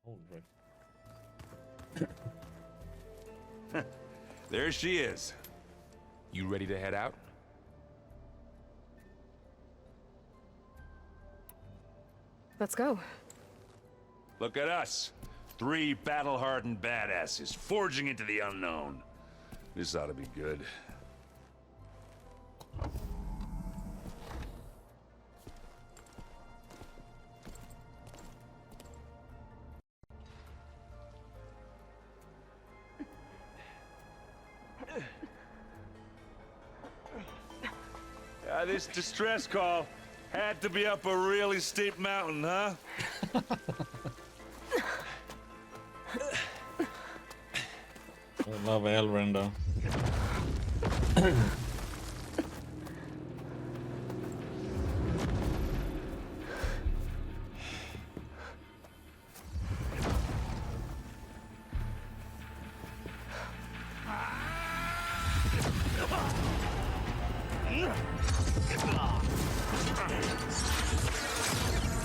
Hold right. There she is. You ready to head out? Let's go. Look at us. 3 battle-hardened badasses forging into the unknown. This ought to be good. This distress call had to be up a really steep mountain, huh? I love Elren though.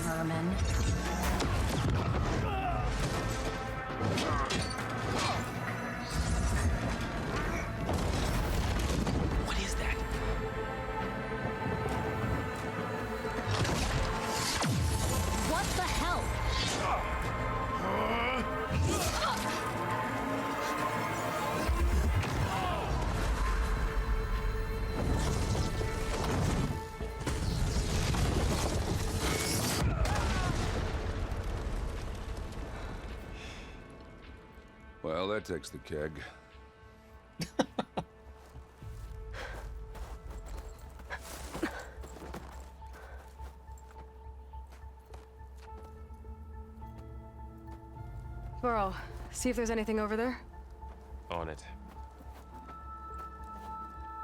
Merman. What is that? What the hell? Well, that takes the keg. Burrow, see if there's anything over there. On it.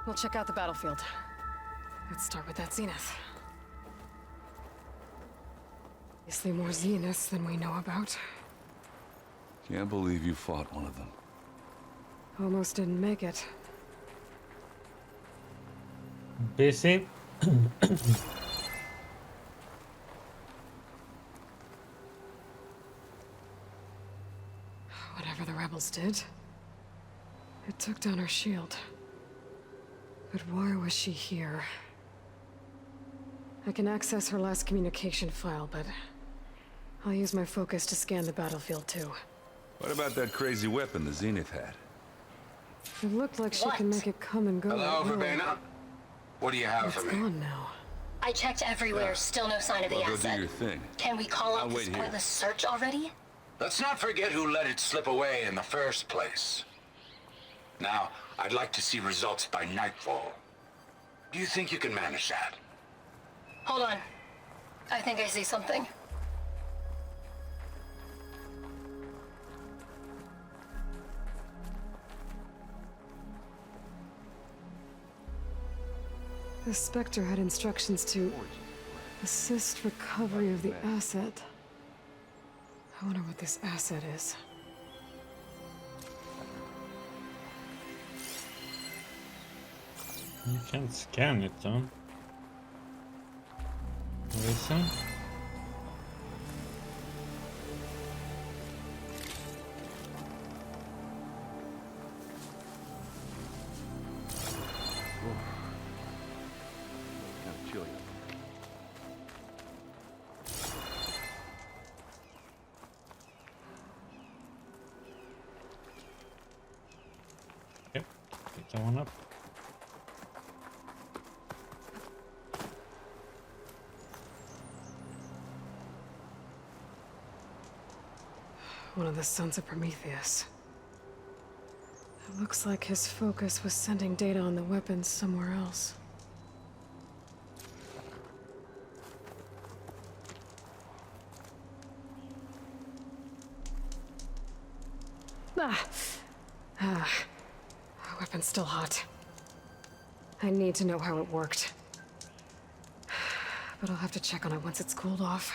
We'll check out the battlefield. Let's start with that Zenith. Obviously more Zeniths than we know about. Can't believe you fought one of them. Almost didn't make it. Busy. Whatever the rebels did, it took down her shield. But why was she here? I can access her last communication file, but I'll use my focus to scan the battlefield too. What about that crazy weapon the Zenith had? It looked like she can make it come and go. Hello, at will. Verbena? What do you have It's for me? gone now. I checked everywhere, still no sign of the Well, go do asset. your thing. Can we call I'll out wait this here. pointless search already? Let's not forget who let it slip away in the first place. Now, I'd like to see results by nightfall. Do you think you can manage that? Hold on. I think I see something. The Spectre had instructions to assist recovery of the asset. I wonder what this asset is. You can't scan it though. Listen. Kind of chilly. Yep. Pick that one up. One of the sons of Prometheus. It looks like his focus was sending data on the weapons somewhere else. Ah. Weapon's still hot. I need to know how it worked. But I'll have to check on it once it's cooled off.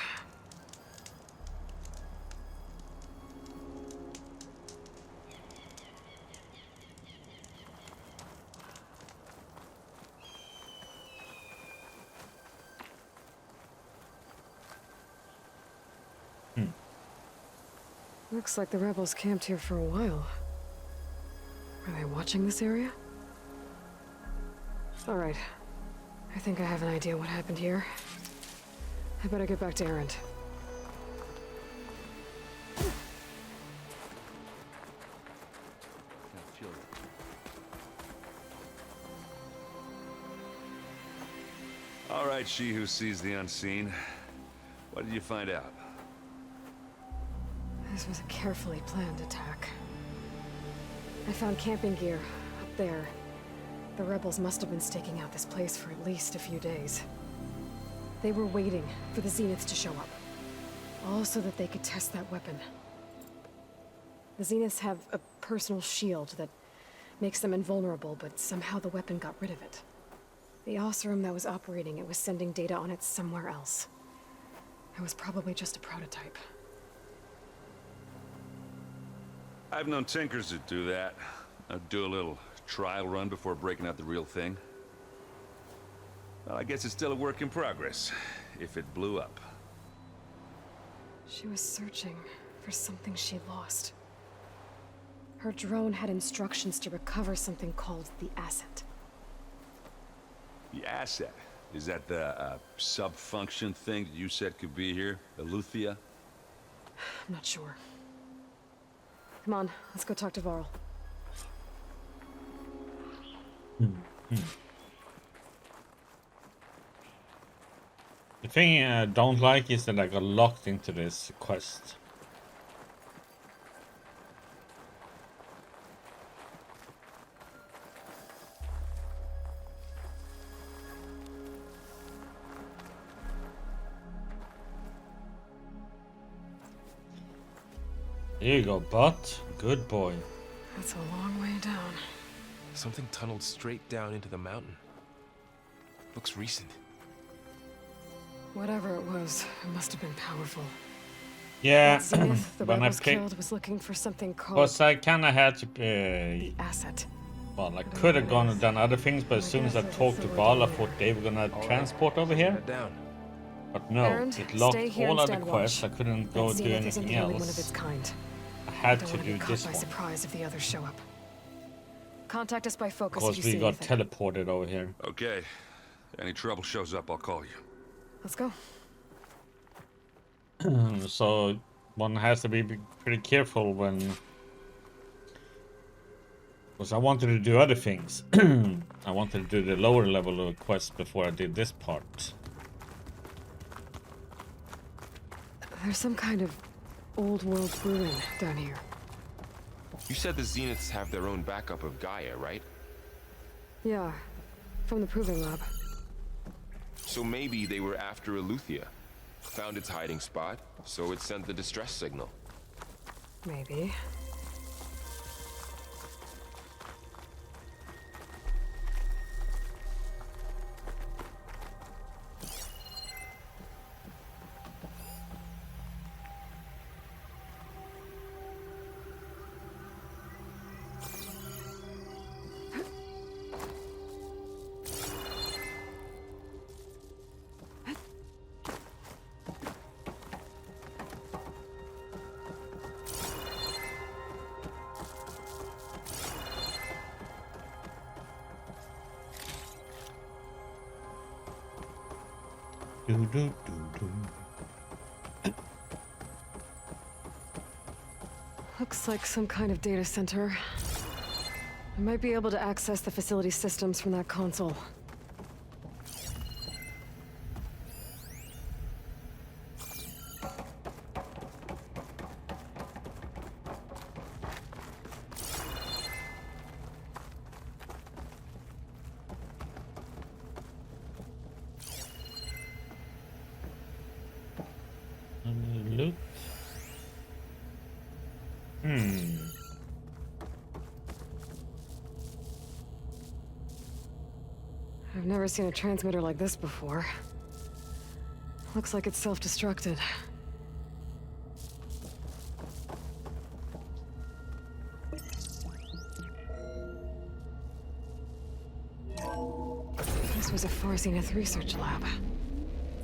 Looks like the rebels camped here for a while. Are they watching this area? Alright. I think I have an idea what happened here. I better get back to Erend. All right, she who sees the unseen. What did you find out? This was a carefully planned attack. I found camping gear up there. The rebels must have been staking out this place for at least a few days. They were waiting for the Zeniths to show up. All so that they could test that weapon. The Zeniths have a personal shield that makes them invulnerable, but somehow the weapon got rid of it. The Oseram that was operating it was sending data on it somewhere else. It was probably just a prototype. I've known tinkers that do that. I'd do a little trial run before breaking out the real thing. Well, I guess it's still a work in progress, if it blew up. She was searching for something she lost. Her drone had instructions to recover something called the asset. The asset? Is that the sub-function thing that you said could be here? Eleuthia? I'm not sure. Come on, let's go talk to Varl. The thing I don't like is that I got locked into this quest. Here you go, bot. Good boy. That's a long way down. Something tunneled straight down into the mountain. Looks recent. Whatever it was, it must have been powerful. Yeah, That Zenith the when I rebels played, killed was looking for something called because I kind of had to, the asset. well, I could have gone and done other things, but as soon as I talked to Val, I thought they were gonna transport over here. Head down. But no, Erend, it locked stay here all and other stand quests. I watch. couldn't go That do Zenith isn't anything the only one of its else. kind. I had Don't to want to do be caught this by one. surprise if the others show up. Contact us by focus Because if you we see got anything. teleported over here. Okay. Any trouble shows up, I'll call you. Let's go. So one has to be pretty careful when, because I wanted to do other things. I wanted to do the lower level of quests before I did this part. There's some kind of old world ruin down here. You said the Zeniths have their own backup of Gaia, right? Yeah, from the proving lab. So maybe they were after Eleuthia. Found its hiding spot, so it sent the distress signal. Maybe. Looks like some kind of data center. I might be able to access the facility systems from that console. Loot. I've never seen a transmitter like this before. Looks like it's self-destructed. This was a 4 Zenith research lab.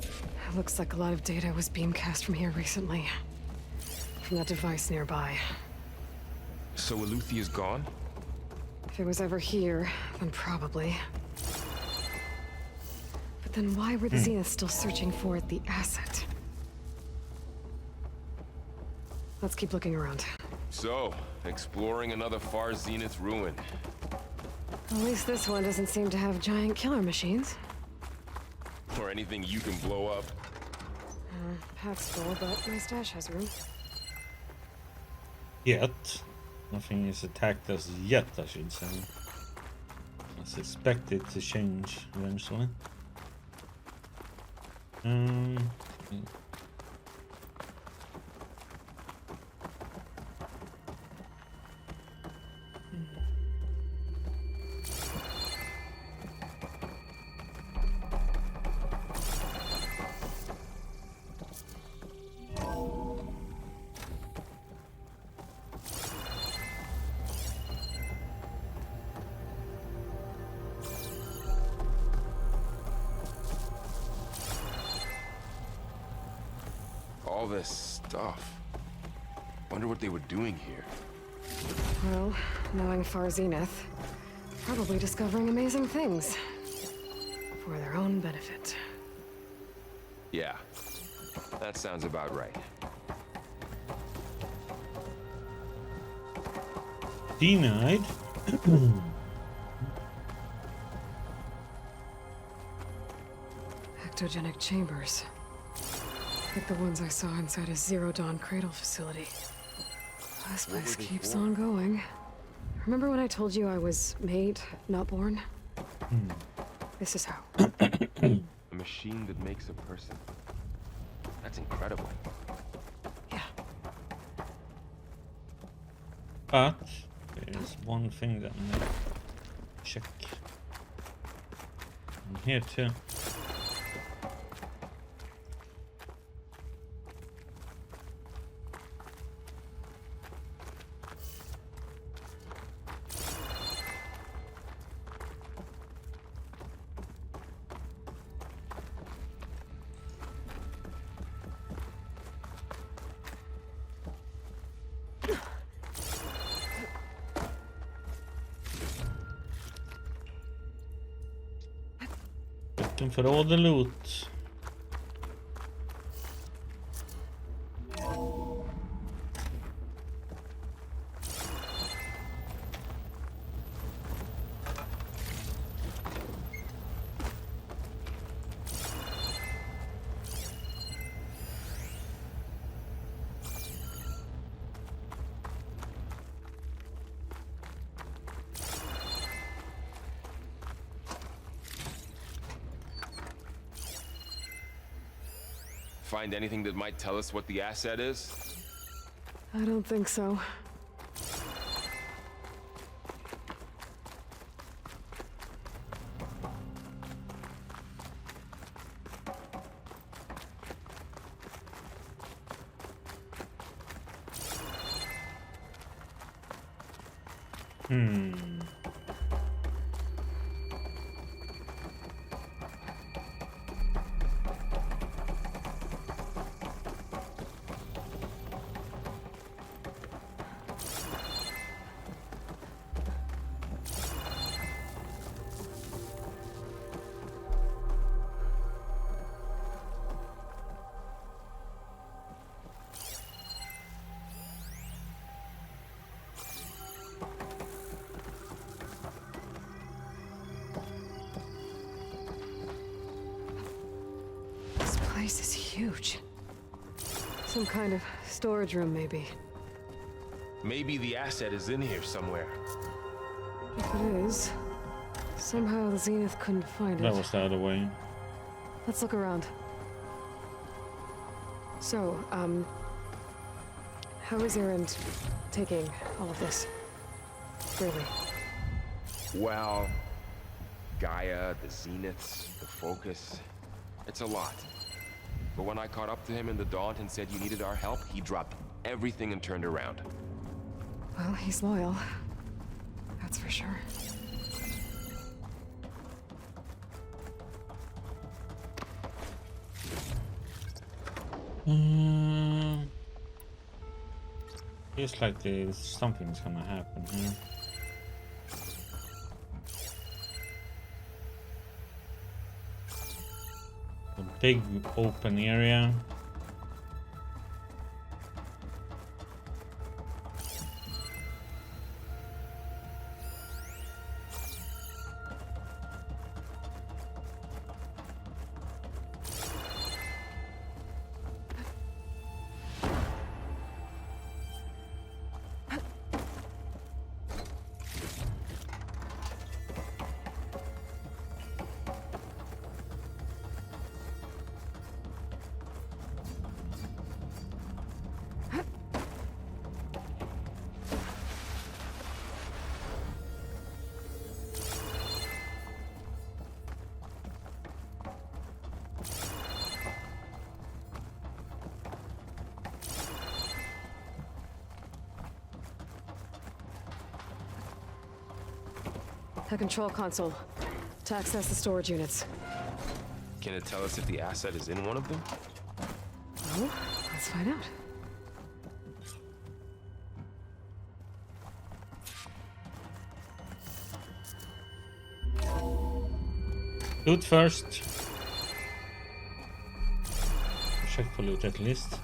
It looks like a lot of data was beamcast from here recently. from that device nearby. So Eluthia's gone? If it was ever here, then probably. But then why were the Zeniths still searching for the asset? Let's keep looking around. So, exploring another far Zenith ruin. At least this one doesn't seem to have giant killer machines. Or anything you can blow up. Pack's full, but my stash has room. Yet. Nothing is attacked us yet, I should say. I suspect it to change eventually. All this stuff. Wonder what they were doing here. Well, knowing Far Zenith, probably discovering amazing things. For their own benefit. Yeah, that sounds about right. Denied. Ectogenic chambers. Like the ones I saw inside a Zero Dawn Cradle facility. This place keeps on going. Remember when I told you I was made, not born? This is how. A machine that makes a person. That's incredible. Yeah. But there's one thing that I need to check. And here too. Looking for all the loot. Find anything that might tell us what the asset is? I don't think so. This place is huge. Some kind of storage room, maybe. Maybe the asset is in here somewhere. If it is, somehow the Zenith couldn't find it. That was the other way. Let's look around. So, how is Erend taking all of this? Really? Well, Gaia, the Zeniths, the Focus. It's a lot. But when I caught up to him in the Daunt and said you needed our help, he dropped everything and turned around. Well, he's loyal. That's for sure. Feels like there's something's gonna happen here. A big open area. A control console to access the storage units. Can it tell us if the asset is in one of them? Well, let's find out. Loot first. Check for loot at least.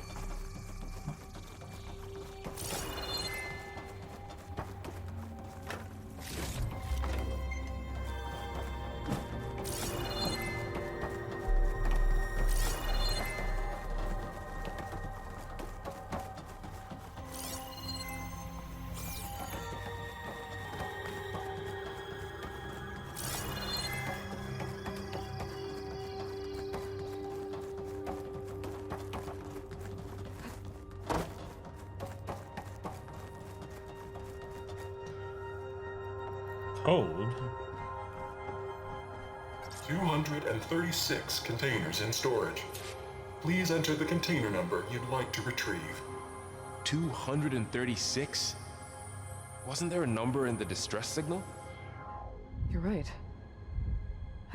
Code. 236 containers in storage. Please enter the container number you'd like to retrieve. 236? Wasn't there a number in the distress signal? You're right.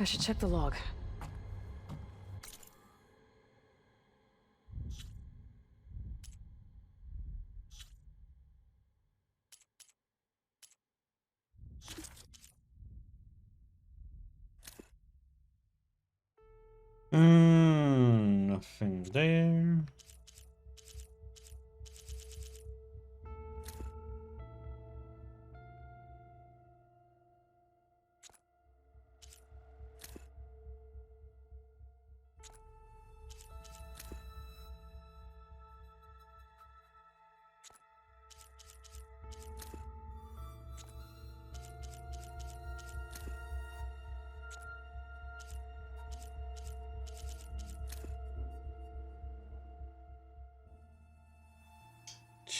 I should check the log. Nothing there.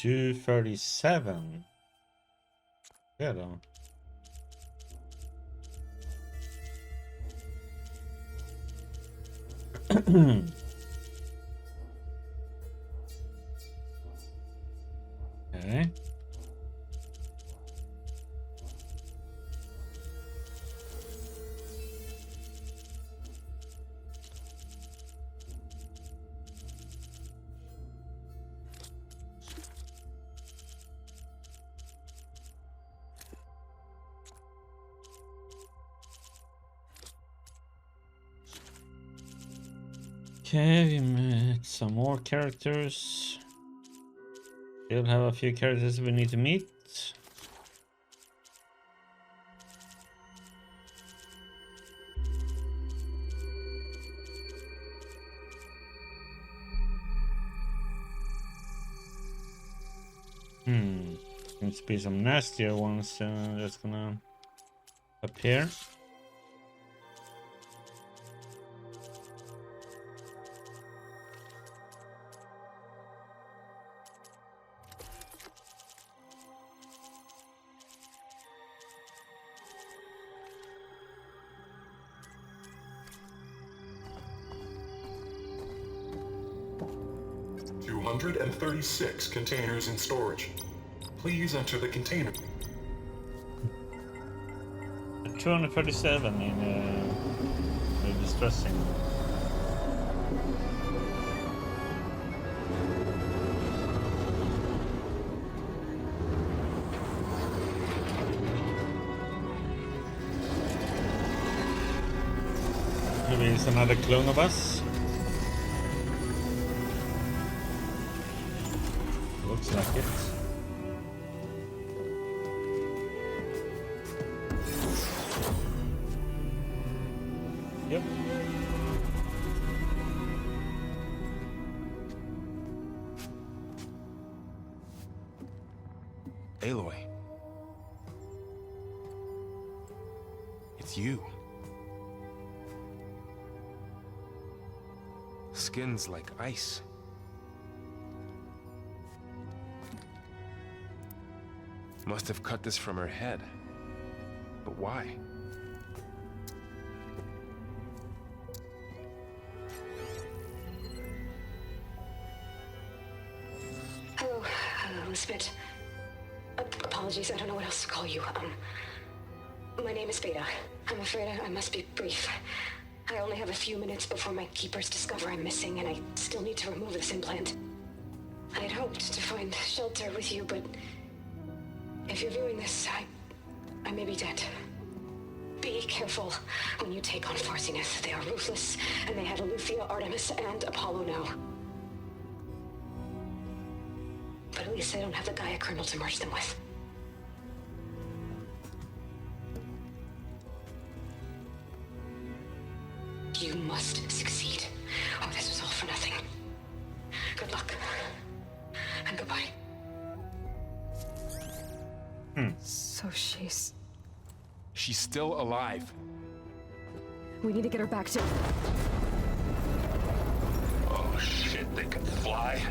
$237. Yeah, though. Okay. Okay, we met some more characters. Still have a few characters we need to meet. Seems to be some nastier ones that's gonna appear. And 36 containers in storage. Please enter the container. 237 in the distressing. It's another clone of us. Looks like it. Yep. Aloy. It's you. Skin's like ice. Must have cut this from her head. But why? Hello, Elizabeth. Apologies, I don't know what else to call you. My name is Beta. I'm afraid I must be brief. I only have a few minutes before my keepers discover I'm missing, and I still need to remove this implant. I had hoped to find shelter with you, but if you're viewing this, I may be dead. Be careful when you take on Farsiness. They are ruthless, and they have Aletheia, Artemis, and Apollo now. But at least they don't have the Gaia kernel to merge them with. You must succeed, or this was all for nothing. Good luck. And goodbye. So she's... She's still alive. We need to get her back to... Oh shit, they can fly?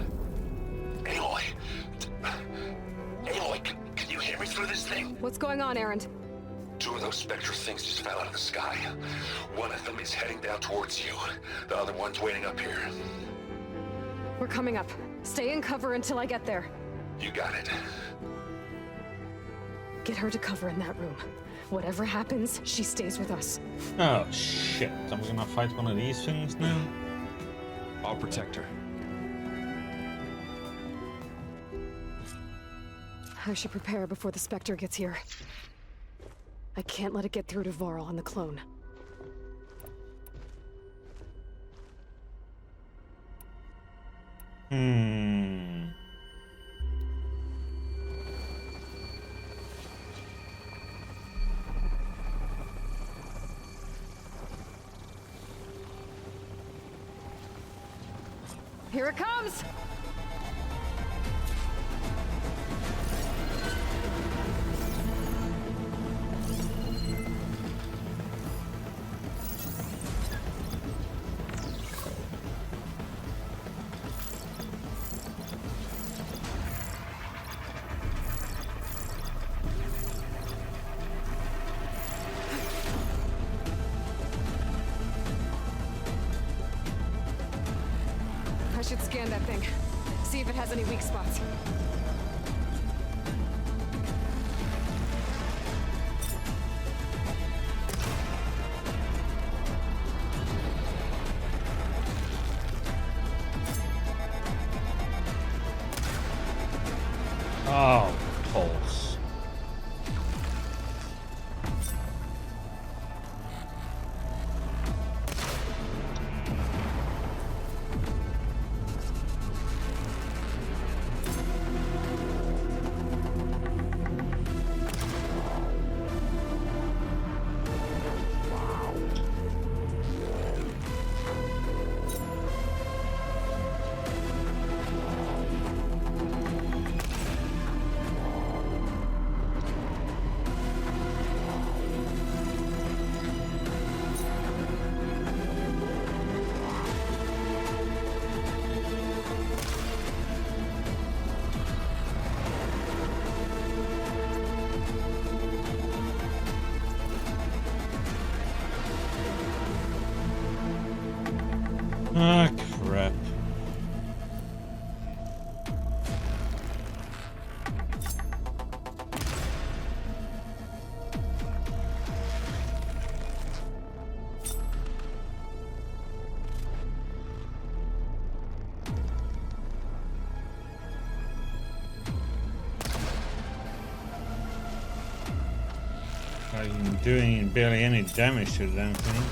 Aloy! Aloy, can you hear me through this thing? What's going on, Erend? Two of those spectral things just fell out of the sky. One of them is heading down towards you. The other one's waiting up here. We're coming up. Stay in cover until I get there. You got it. Get her to cover in that room. Whatever happens, she stays with us. Oh shit, I'm gonna fight one of these things now? I'll protect her. I should prepare before the Spectre gets here. I can't let it get through to Varl and the clone. Here it comes! I should scan that thing. See if it has any weak spots. Oh, pulse. Ah, crap. I'm doing barely any damage to them thing.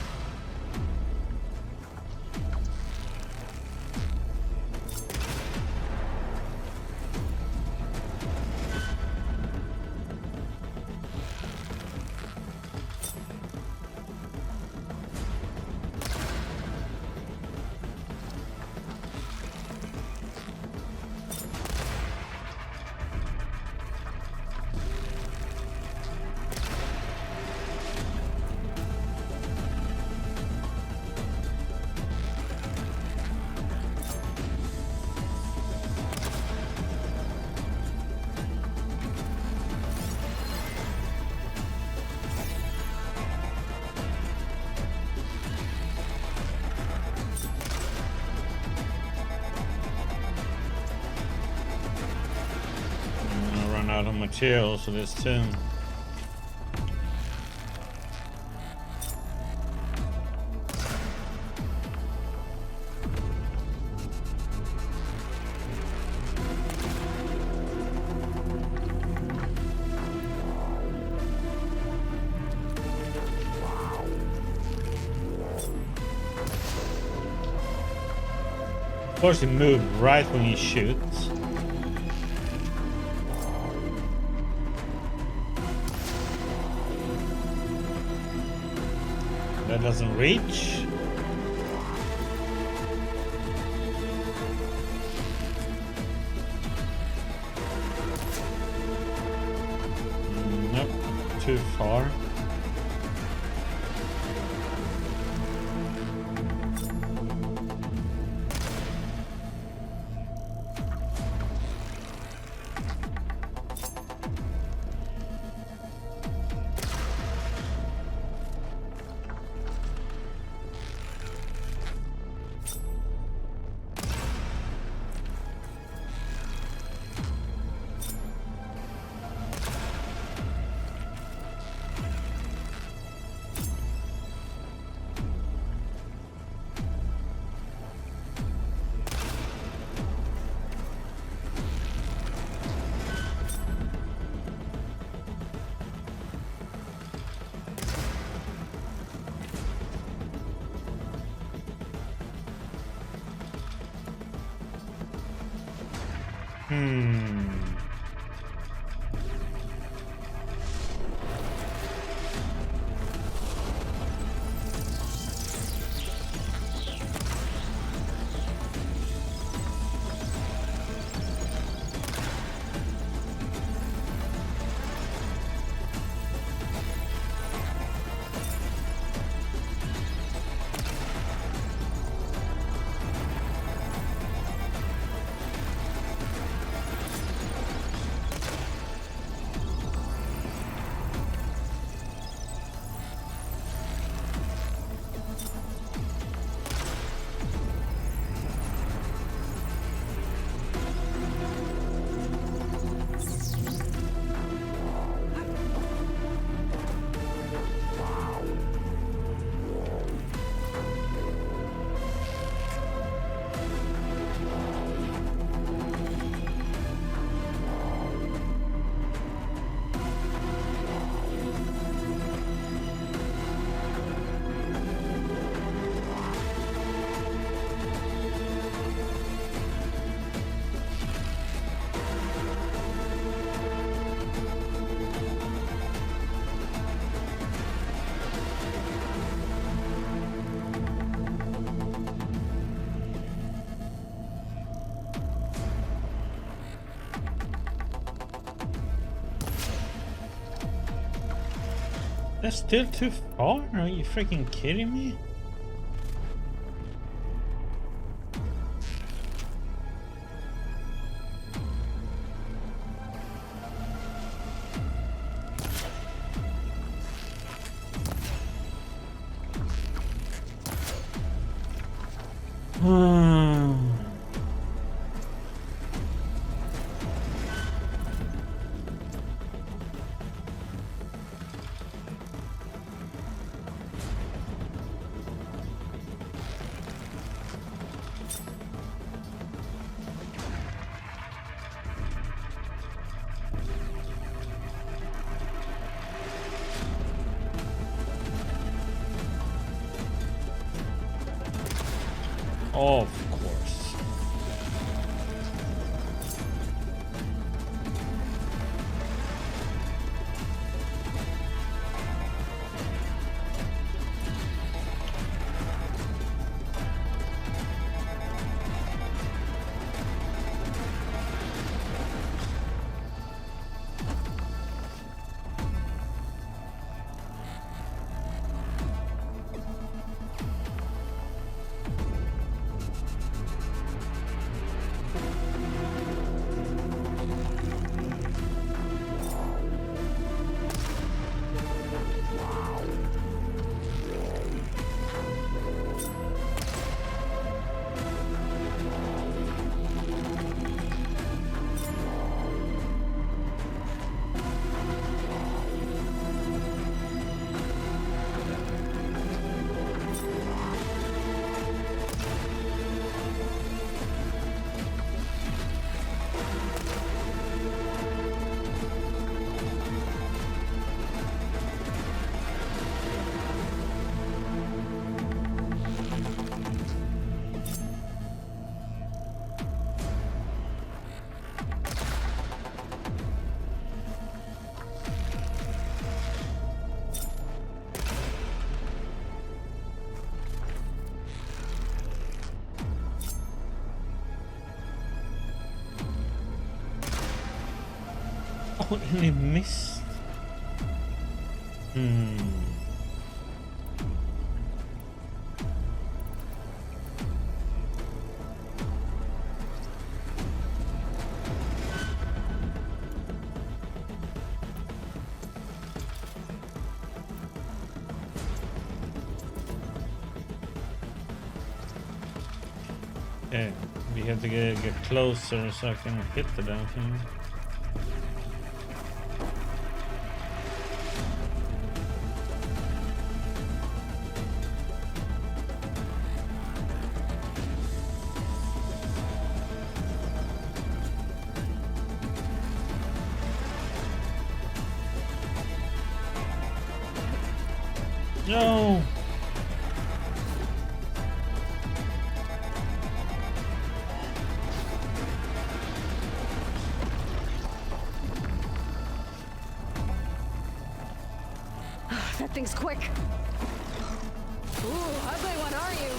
out of materials for this too. Of course, he moved right when he shoots. That doesn't reach. Nope, too far. That's still too far? Are you freaking kidding me? Of course. Oh, and he missed. Okay, we have to get closer so I can hit the damn thing. No! That thing's quick. Ooh, ugly one, are you?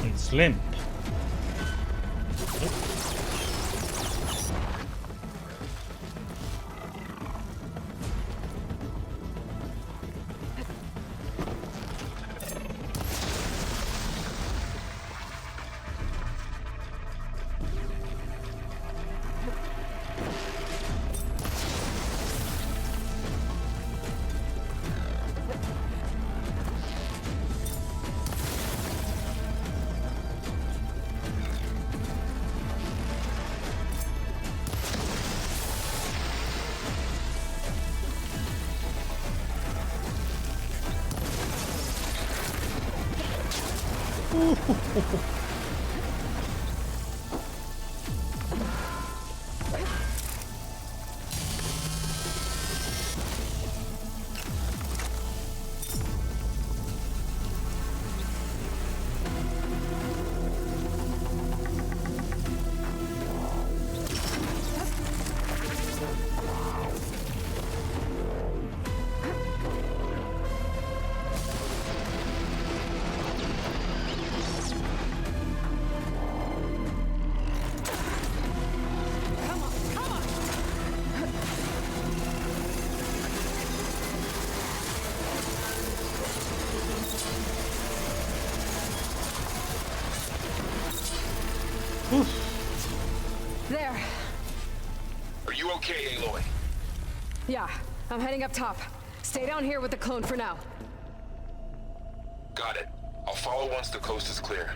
It's limp. There. Are you okay, Aloy? Yeah, I'm heading up top. Stay down here with the clone for now. Got it. I'll follow once the coast is clear.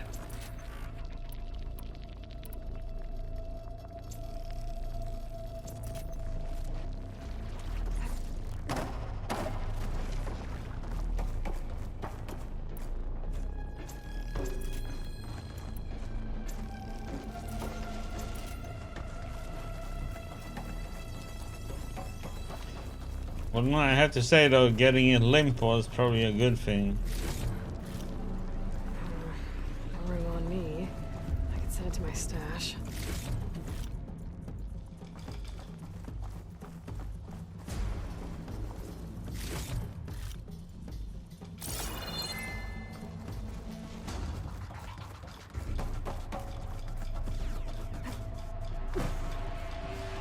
Well, no, I have to say though, getting it limp was probably a good thing. No room on me. I can send it to my stash.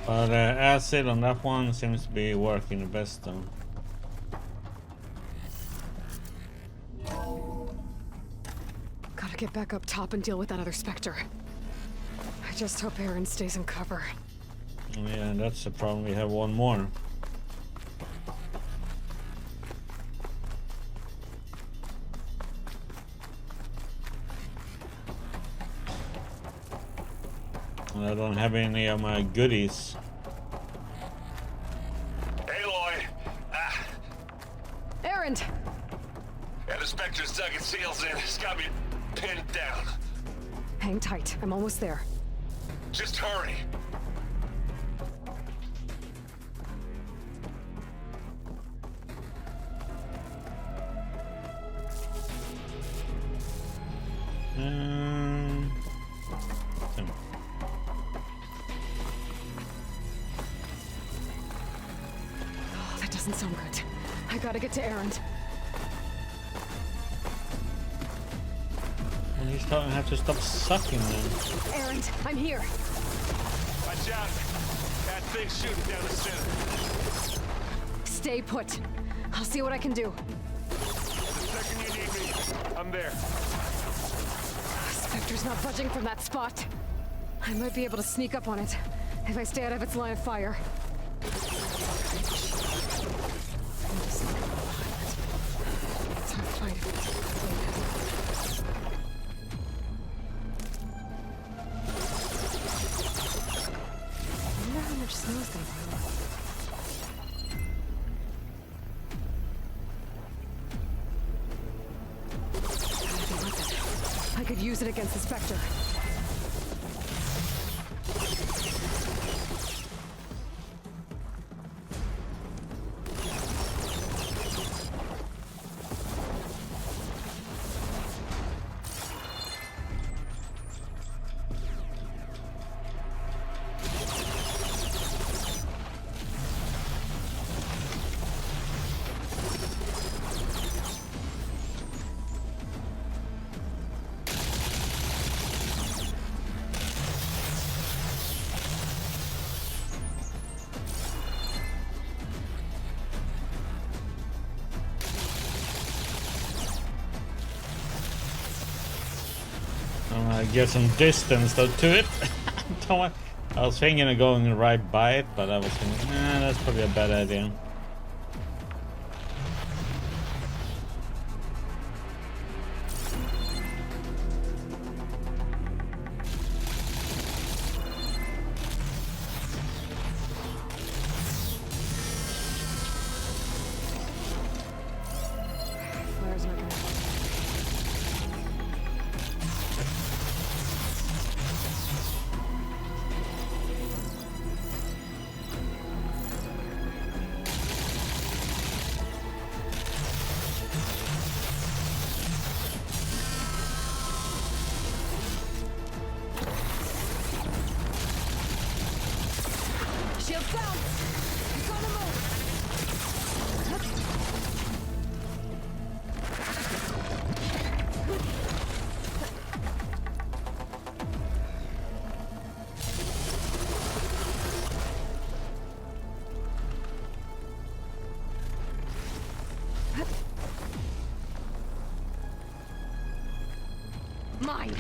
But acid on that one seems to be working the best though. Gotta get back up top and deal with that other Spectre. I just hope Aaron stays in cover. Yeah, that's the problem. We have one more. And I don't have any of my goodies. Aloy! Ah! Aaron! Yeah, the Spectre's dug its heels in. It's got me pinned down. Hang tight. I'm almost there. Just hurry. Hmm. Oh, that doesn't sound good. I gotta get to Aaron. Well, he's starting to have to stop sucking then. Aaron, I'm here. Watch out. That thing's shooting down the center. Stay put. I'll see what I can do. The second you need me, I'm there. Spectre's not budging from that spot. I might be able to sneak up on it if I stay out of its line of fire. It's hard to find it. I wonder how much snow is gonna pile up. I could use it against the Spectre. Get some distance though to it. I was thinking of going right by it, but I was thinking, nah, that's probably a bad idea. Flare's not gonna help. Shields down! It's on the move! Mine!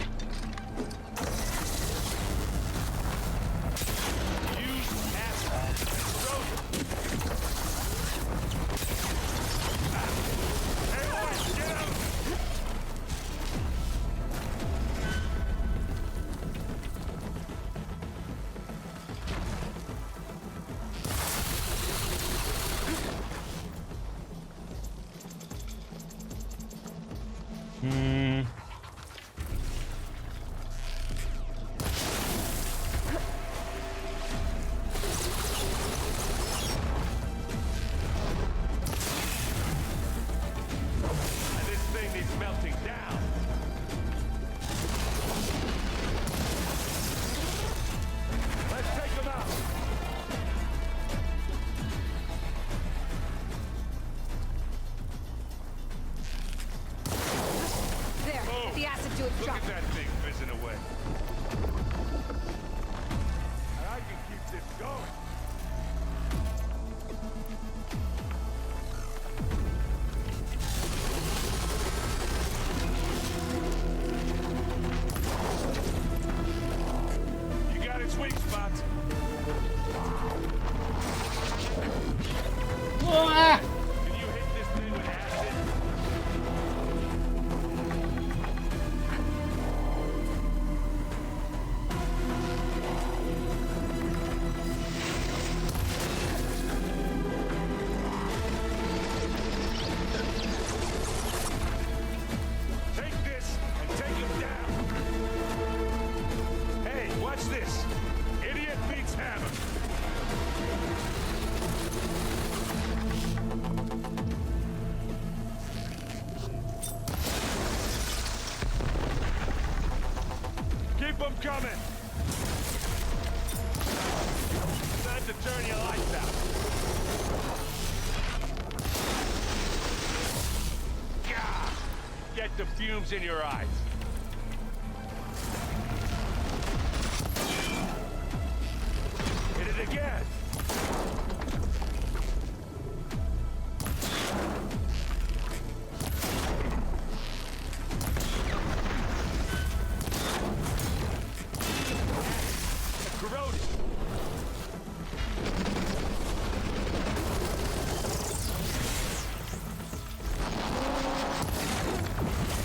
sweet spot. Ah! Can you hit this thing with acid? Take this and take him down. Hey, watch this. Idiot beats hammer. Keep them coming. Time to turn your lights out. Gah! Get the fumes in your eyes. Hit it again. Corroded.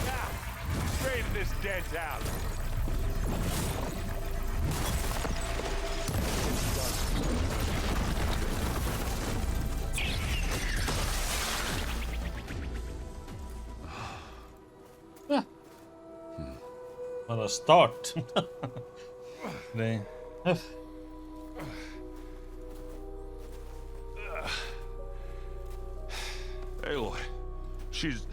Now, straight in this dead town. What a start. They... Aloy, she's...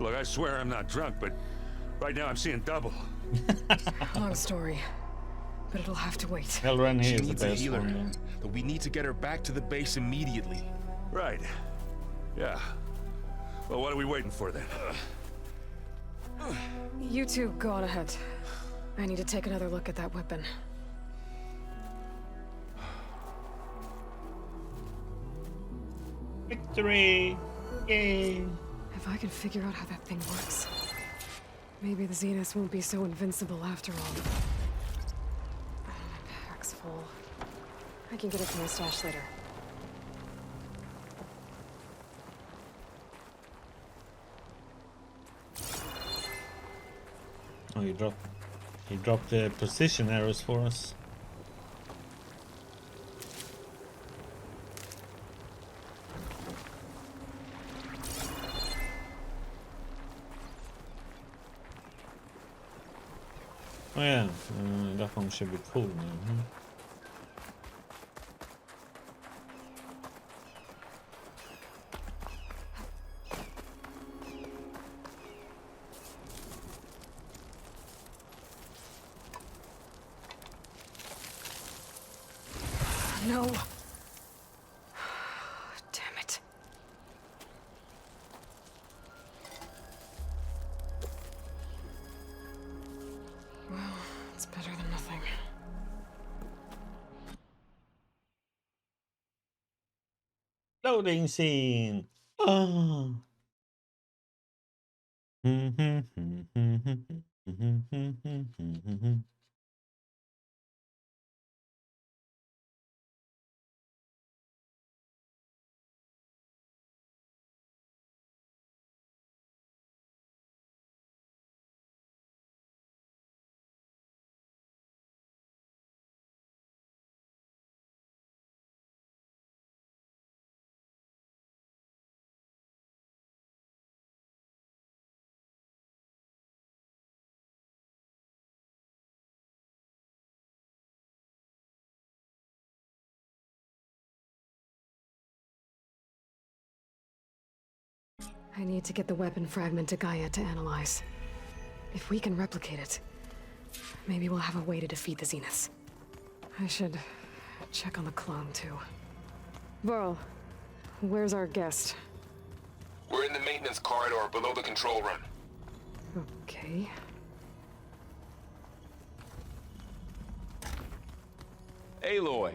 Look, I swear I'm not drunk, but right now I'm seeing double. Long story, but it'll have to wait. Elren She here is the needs a best healer, one. but we need to get her back to the base immediately. Right. Yeah. Well, what are we waiting for then? You two go on ahead. I need to take another look at that weapon. Victory! Yay! If I can figure out how that thing works, maybe the Zeniths won't be so invincible after all. Oh, my pack's full. I can get it from my stash later. Oh, he dropped the precision arrows for us. Oh yeah, that one should be cool now. Huh? No. Damn it. Well, it's better than nothing. Loading scene. Oh. I need to get the weapon fragment to Gaia to analyze. If we can replicate it, maybe we'll have a way to defeat the Zeniths. I should check on the clone, too. Varl, where's our guest? We're in the maintenance corridor below the control room. Okay. Aloy,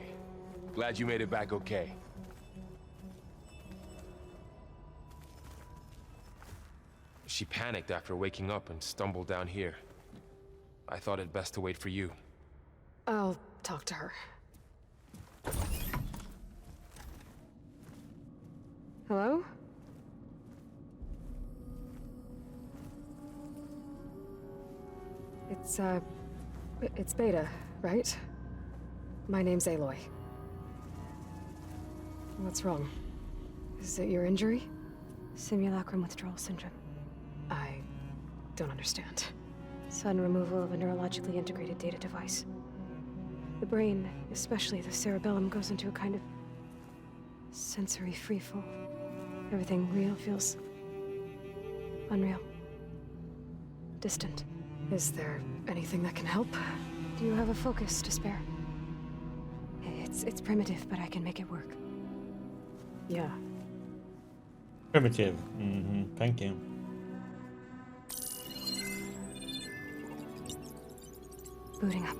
glad you made it back okay. She panicked after waking up and stumbled down here. I thought it best to wait for you. I'll talk to her. Hello? It's Beta, right? My name's Aloy. What's wrong? Is it your injury? Simulacrum withdrawal syndrome. I don't understand. Sudden removal of a neurologically integrated data device. The brain, especially the cerebellum, goes into a kind of sensory freefall. Everything real feels unreal. Distant. Is there anything that can help? Do you have a focus to spare? It's primitive, but I can make it work. Yeah. Primitive. Thank you. Booting up.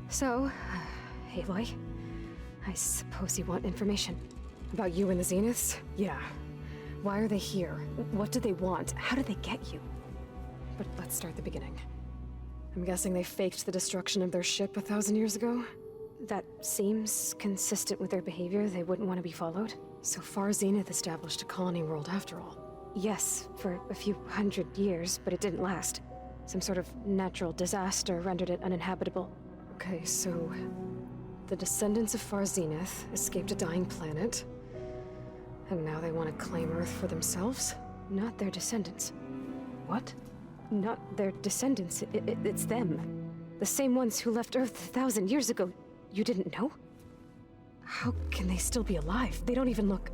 So, Aloy, I suppose you want information. About you and the Zeniths? Yeah. Why are they here? What do they want? How did they get you? But let's start at the beginning. I'm guessing they faked the destruction of their ship 1,000 years ago? That seems consistent with their behavior. They wouldn't want to be followed. So far, Zenith established a colony world after all. Yes, for a few hundred years, but it didn't last. Some sort of natural disaster rendered it uninhabitable. Okay, so the descendants of Far Zenith escaped a dying planet, and now they want to claim Earth for themselves? Not their descendants. What? Not their descendants. It's them. The same ones who left Earth 1,000 years ago. You didn't know? How can they still be alive? They don't even look...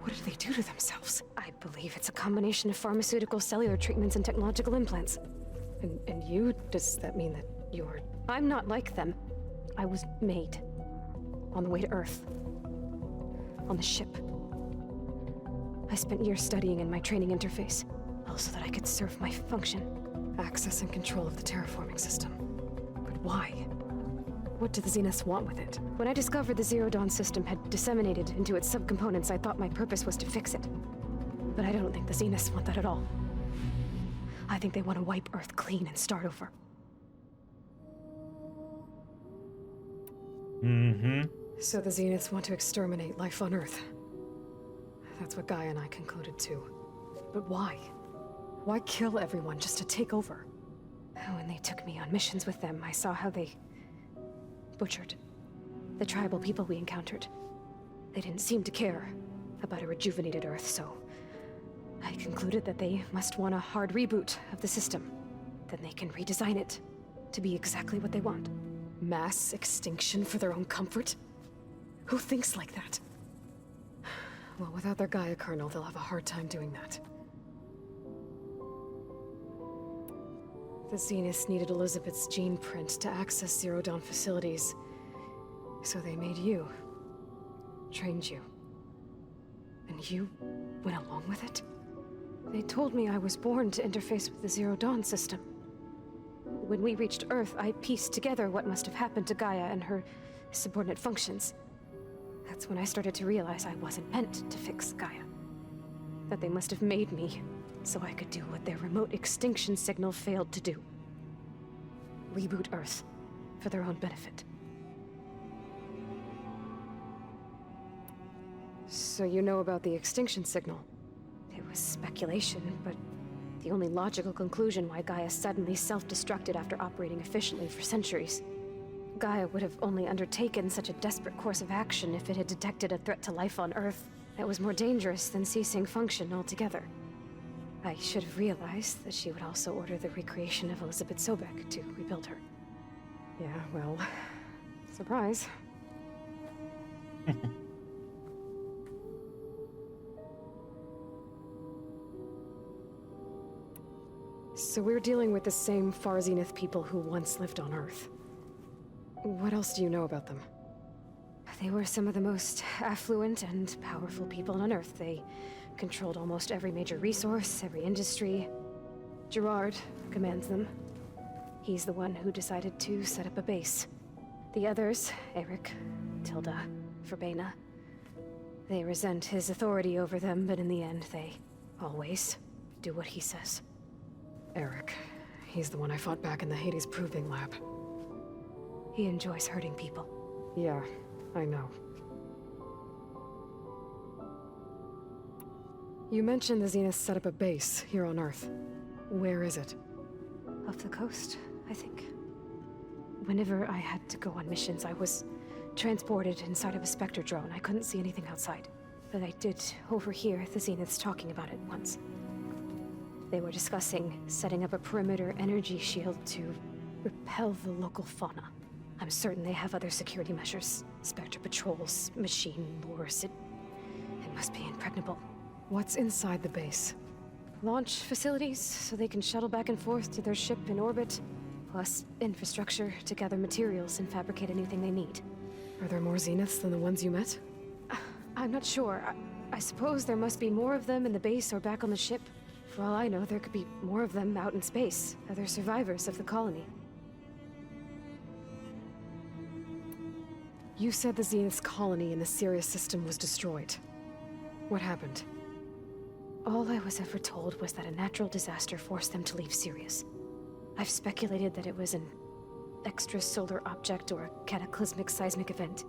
What did they do to themselves? I believe it's a combination of pharmaceutical, cellular treatments, and technological implants. And you? Does that mean that you're... I'm not like them. I was made. On the way to Earth. On the ship. I spent years studying in my training interface, so that I could serve my function. Access and control of the terraforming system. But why? What do the Zeniths want with it? When I discovered the Zero Dawn system had disseminated into its subcomponents, I thought my purpose was to fix it. But I don't think the Zeniths want that at all. I think they want to wipe Earth clean and start over. So the Zeniths want to exterminate life on Earth. That's what Gaia and I concluded too. But why? Why kill everyone just to take over? When they took me on missions with them, I saw how they butchered the tribal people we encountered. They didn't seem to care about a rejuvenated Earth, so I concluded that they must want a hard reboot of the system. Then they can redesign it to be exactly what they want. Mass extinction for their own comfort? Who thinks like that? Well, without their Gaia kernel, they'll have a hard time doing that. The Zeniths needed Elizabeth's gene print to access Zero Dawn facilities. So they made you. Trained you. And you went along with it? They told me I was born to interface with the Zero Dawn system. When we reached Earth, I pieced together what must have happened to Gaia and her subordinate functions. That's when I started to realize I wasn't meant to fix Gaia. That they must have made me so I could do what their remote extinction signal failed to do. Reboot Earth for their own benefit. So you know about the extinction signal? It was speculation, but the only logical conclusion why Gaia suddenly self-destructed after operating efficiently for centuries. Gaia would have only undertaken such a desperate course of action if it had detected a threat to life on Earth that was more dangerous than ceasing function altogether. I should have realized that she would also order the recreation of Elizabeth Sobek to rebuild her. Yeah, well, surprise. So we're dealing with the same Far Zenith people who once lived on Earth. What else do you know about them? They were some of the most affluent and powerful people on Earth. They controlled almost every major resource, every industry. Gerard commands them. He's the one who decided to set up a base. The others, Eric, Tilda, Verbena, They resent his authority over them, but in the end, they always do what he says. Eric. He's the one I fought back in the Hades Proving Lab. He enjoys hurting people. Yeah, I know. You mentioned the Zeniths set up a base here on Earth. Where is it? Off the coast, I think. Whenever I had to go on missions, I was transported inside of a Spectre drone. I couldn't see anything outside. But I did overhear the Zeniths talking about it once. They were discussing setting up a perimeter energy shield to repel the local fauna. I'm certain they have other security measures. Spectre patrols, machine lures. It must be impregnable. What's inside the base? Launch facilities, so they can shuttle back and forth to their ship in orbit. Plus infrastructure to gather materials and fabricate anything they need. Are there more Zeniths than the ones you met? I'm not sure. I suppose there must be more of them in the base or back on the ship. For all I know, there could be more of them out in space, other survivors of the colony. You said the Zenith's colony in the Sirius system was destroyed. What happened? All I was ever told was that a natural disaster forced them to leave Sirius. I've speculated that it was an extrasolar object or a cataclysmic seismic event.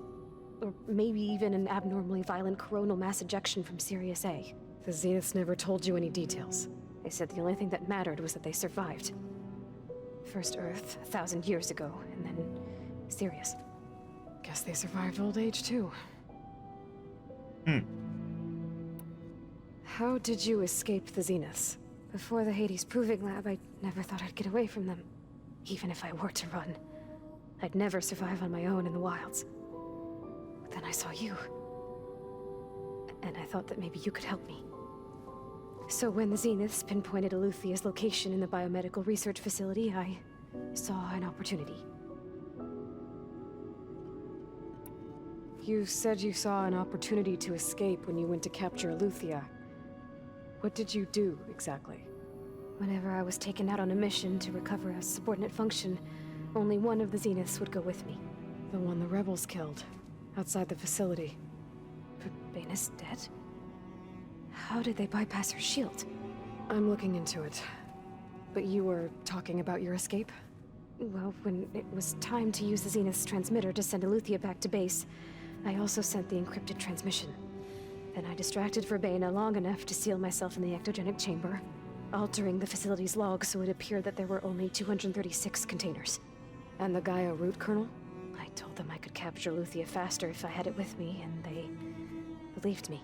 Or maybe even an abnormally violent coronal mass ejection from Sirius A. The Zeniths never told you any details. They said the only thing that mattered was that they survived. First Earth, 1,000 years ago, and then Sirius. Guess they survived old age, too. How did you escape the Zeniths? Before the Hades Proving Lab, I never thought I'd get away from them. Even if I were to run. I'd never survive on my own in the wilds. But then I saw you. And I thought that maybe you could help me. So when the Zeniths pinpointed Eluthia's location in the biomedical research facility, I saw an opportunity. You said you saw an opportunity to escape when you went to capture Eluthia. What did you do, exactly? Whenever I was taken out on a mission to recover a subordinate function, only one of the Zeniths would go with me. The one the rebels killed, outside the facility. But Baina's dead? How did they bypass her shield? I'm looking into it. But you were talking about your escape? Well, when it was time to use the Zenith's transmitter to send Eluthia back to base, I also sent the encrypted transmission. Then I distracted Verbena long enough to seal myself in the ectogenic chamber, altering the facility's log so it appeared that there were only 236 containers. And the Gaia root kernel? I told them I could capture Eluthia faster if I had it with me, and they believed me.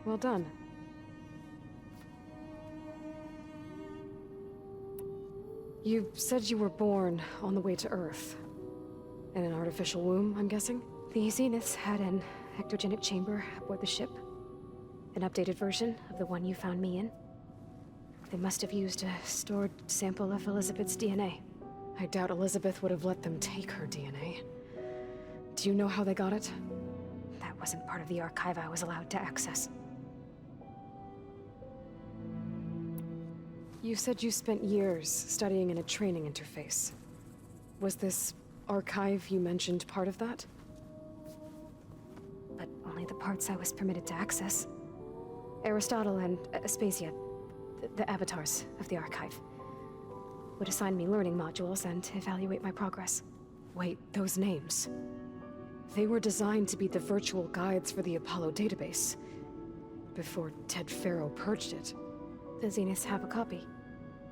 Well done. You said you were born on the way to Earth. In an artificial womb, I'm guessing? The Zeniths had an ectogenic chamber aboard the ship. An updated version of the one you found me in. They must have used a stored sample of Elizabeth's DNA. I doubt Elizabeth would have let them take her DNA. Do you know how they got it? That wasn't part of the archive I was allowed to access. You said you spent years studying in a training interface. Was this archive you mentioned part of that? But only the parts I was permitted to access. Aristotle and Aspasia, the avatars of the archive, would assign me learning modules and evaluate my progress. Wait, those names. They were designed to be the virtual guides for the Apollo database. Before Ted Faro purged it. The Zeniths have a copy.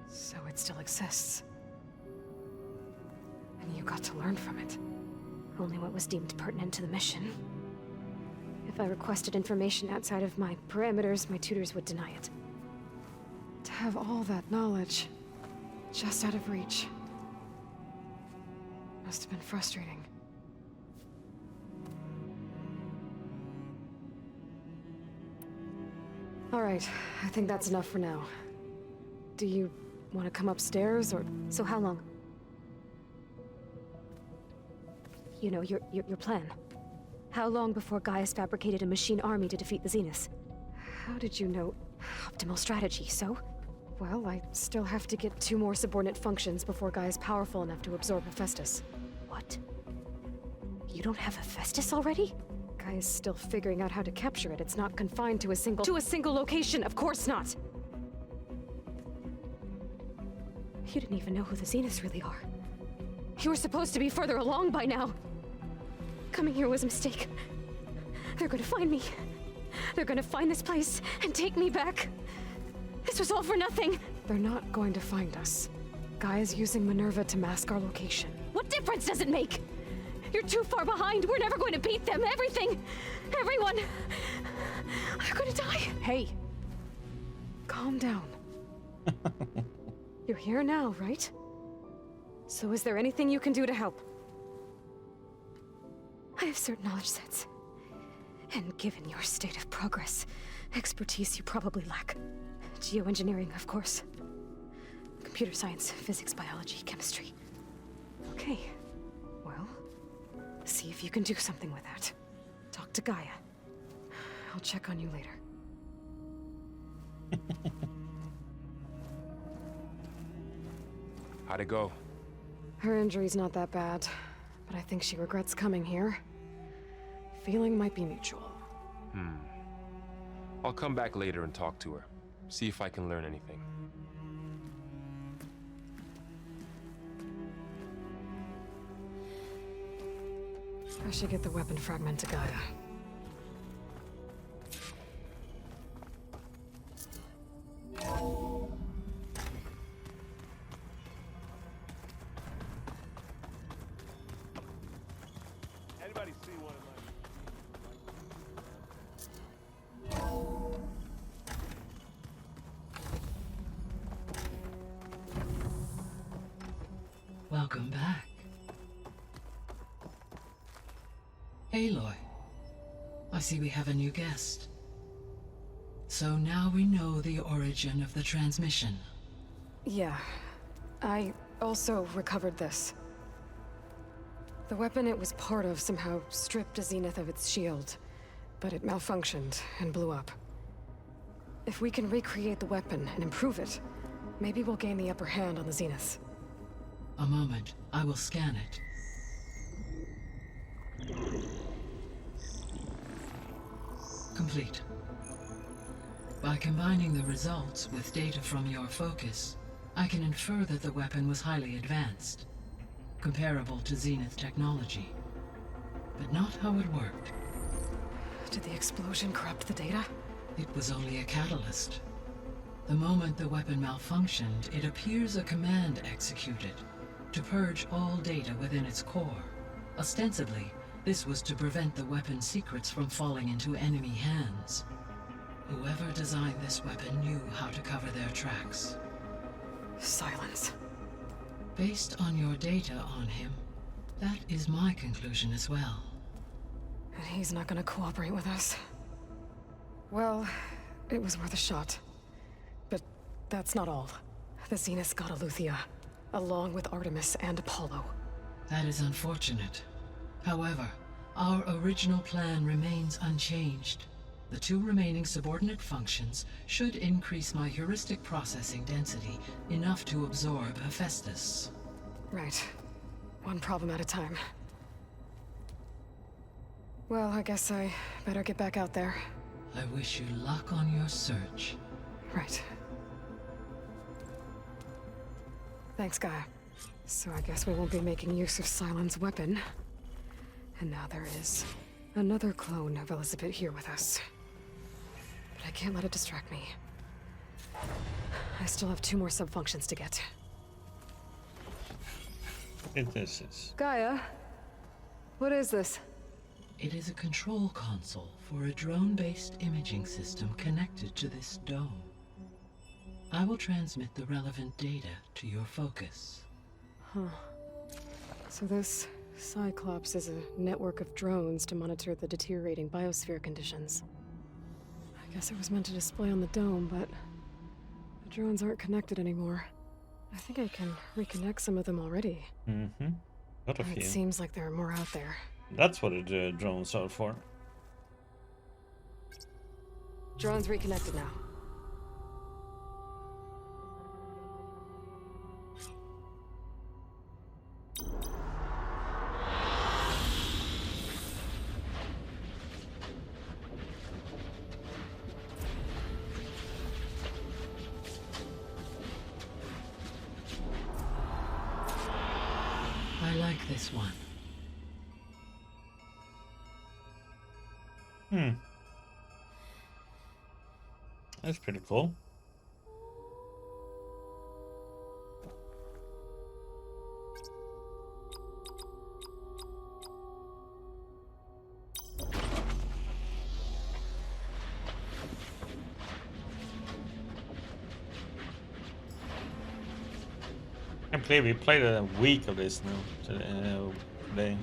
So it still exists. And you got to learn from it. Only what was deemed pertinent to the mission. If I requested information outside of my parameters, my tutors would deny it. To have all that knowledge, just out of reach. Must have been frustrating. All right, I think that's enough for now. Do you want to come upstairs, or... So how long? You know, your plan. How long before Gaius fabricated a machine army to defeat the Zeniths? How did you know? Optimal strategy, so? Well, I still have to get 2 more subordinate functions before Gaia's powerful enough to absorb Hephaestus. What? You don't have Hephaestus already? Gaia's still figuring out how to capture it. It's not confined to a single location. Of course not. You didn't even know who the Zeniths really are. You were supposed to be further along by now. Coming here was a mistake. They're gonna find me. They're gonna find this place and take me back. This was all for nothing. They're not going to find us. Gaia's using Minerva to mask our location. What difference does it make? You're too far behind. We're never going to beat them. Everything, everyone, are gonna die. Hey, calm down. You're here now, right? So is there anything you can do to help? I have certain knowledge sets. And given your state of progress, expertise you probably lack. Geoengineering, of course. Computer science, physics, biology, chemistry. Okay. Well, see if you can do something with that. Talk to Gaia. I'll check on you later. How'd it go? Her injury's not that bad, but I think she regrets coming here. Feeling might be mutual. I'll come back later and talk to her. See if I can learn anything. I should get the weapon fragment to Gaia. Anybody see one of my... Welcome back. Aloy, I see we have a new guest. So now we know the origin of the transmission. Yeah. I also recovered this. The weapon it was part of somehow stripped a Zenith of its shield, but it malfunctioned and blew up. If we can recreate the weapon and improve it, maybe we'll gain the upper hand on the Zeniths. A moment, I will scan it. Complete. By combining the results with data from your focus, I can infer that the weapon was highly advanced, comparable to Zenith technology, but not how it worked. Did the explosion corrupt the data? It was only a catalyst. The moment the weapon malfunctioned, it appears a command executed to purge all data within its core. Ostensibly, this was to prevent the weapon's secrets from falling into enemy hands. Whoever designed this weapon knew how to cover their tracks. Silence. Based on your data on him, that is my conclusion as well. And he's not gonna cooperate with us. Well, it was worth a shot. But that's not all. The Zeniths got Aletheia, along with Artemis and Apollo. That is unfortunate. However, our original plan remains unchanged. The two remaining subordinate functions should increase my heuristic processing density enough to absorb Hephaestus. Right. One problem at a time. Well, I guess I better get back out there. I wish you luck on your search. Right. Thanks, Gaia. So I guess we won't be making use of Cylon's weapon. And now there is another clone of Elizabeth here with us. But I can't let it distract me. I still have 2 more sub-functions to get. It is. Gaia? What is this? It is a control console for a drone-based imaging system connected to this dome. I will transmit the relevant data to your focus. Huh. So this Cyclops is a network of drones to monitor the deteriorating biosphere conditions. I guess it was meant to display on the dome, but the drones aren't connected anymore. I think I can reconnect some of them already. Mm-hmm. Got a few. It seems like there are more out there. That's what the drones are for. Drones reconnected now. this one. That's pretty cool. I can't believe we played a week of this now today.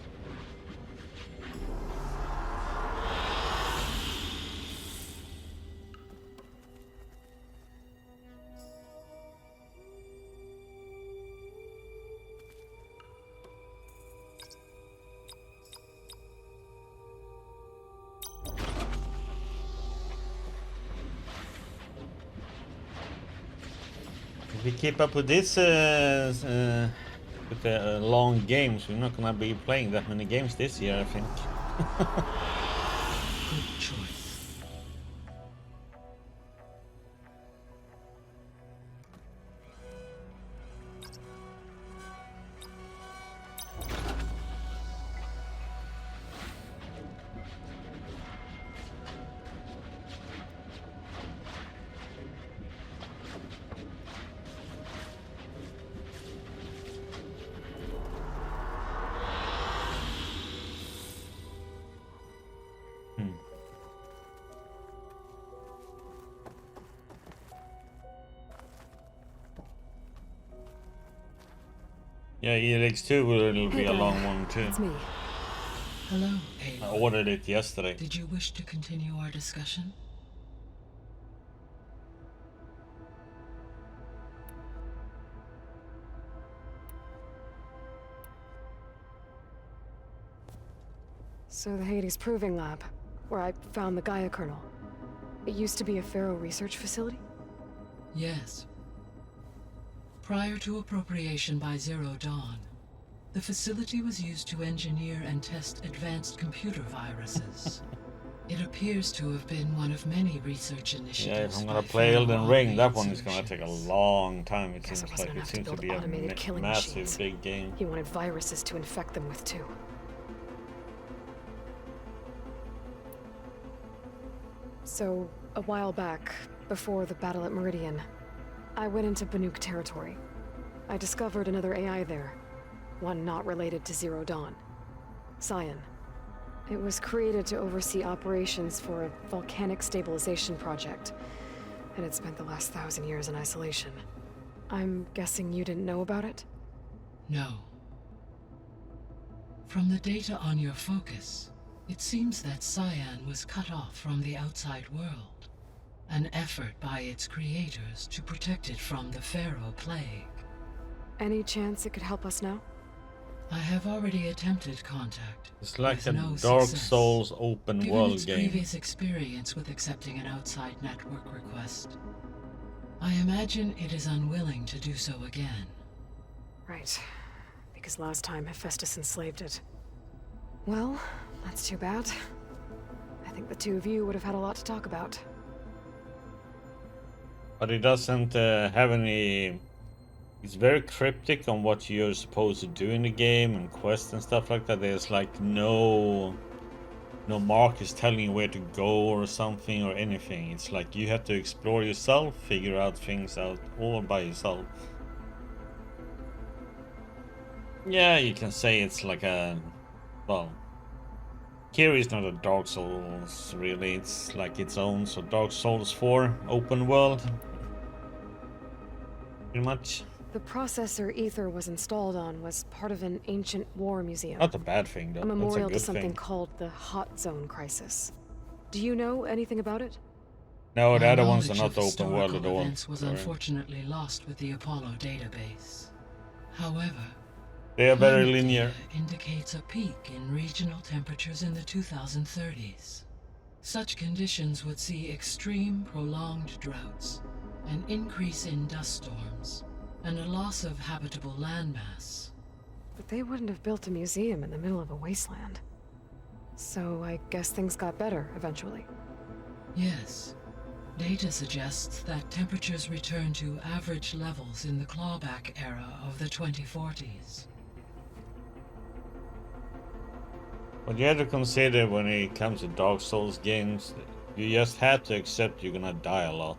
If we keep up with this with the long games, we're not gonna be playing that many games this year, I think. Good choice. Yeah, ELX2 will be a long one too. It's me. Hello, I Aloy. ordered it yesterday. Did you wish to continue our discussion? So the Hades Proving Lab, where I found the Gaia kernel. It used to be a Pharaoh research facility? Yes. Prior to appropriation by Zero Dawn, the facility was used to engineer and test advanced computer viruses. It appears to have been one of many research initiatives. Yeah, if I'm gonna by play Pharaoh Elden Ring, Army that one is gonna take a Solutions. long time. It Guess seems wasn't like it enough seems to build be a automated killing massive machines. big game. He wanted viruses to infect them with too. So, a while back, before the battle at Meridian, I went into Banuk territory. I discovered another AI there, one not related to Zero Dawn. Cyan. It was created to oversee operations for a volcanic stabilization project, and it spent the last 1,000 years in isolation. I'm guessing you didn't know about it? No. From the data on your focus, it seems that Cyan was cut off from the outside world. An effort by its creators to protect it from the Pharaoh plague. Any chance it could help us now? I have already attempted contact. It's like with a no Dark success. Souls open Given world its game. previous experience with accepting an outside network request, I imagine it is unwilling to do so again. Right. Because last time Hephaestus enslaved it. Well, that's too bad. I think the two of you would have had a lot to talk about. But it doesn't have any. It's very cryptic on what you're supposed to do in the game and quests and stuff like that. There's like no markers telling you where to go or something or anything. It's like you have to explore yourself, figure out things out all by yourself. Yeah, you can say it's like a, well, Kiri is not a Dark Souls really. It's like its own, so Dark Souls 4 open world. Pretty much. The processor Ether was installed on was part of an ancient war museum. Not a bad thing though. A memorial to That's a good something thing. called the Hot Zone Crisis. Do you know anything about it? No, the My other ones are knowledge not of open world at historical all. events was Sorry. unfortunately lost with the Apollo database. However, They are very climate linear. data indicates a peak in regional temperatures in the 2030s. Such conditions would see extreme, prolonged droughts, an increase in dust storms, and a loss of habitable landmass. But they wouldn't have built a museum in the middle of a wasteland. So I guess things got better eventually. Yes. Data suggests that temperatures return to average levels in the clawback era of the 2040s. What you have to consider when it comes to Dark Souls games, you just have to accept you're gonna die a lot.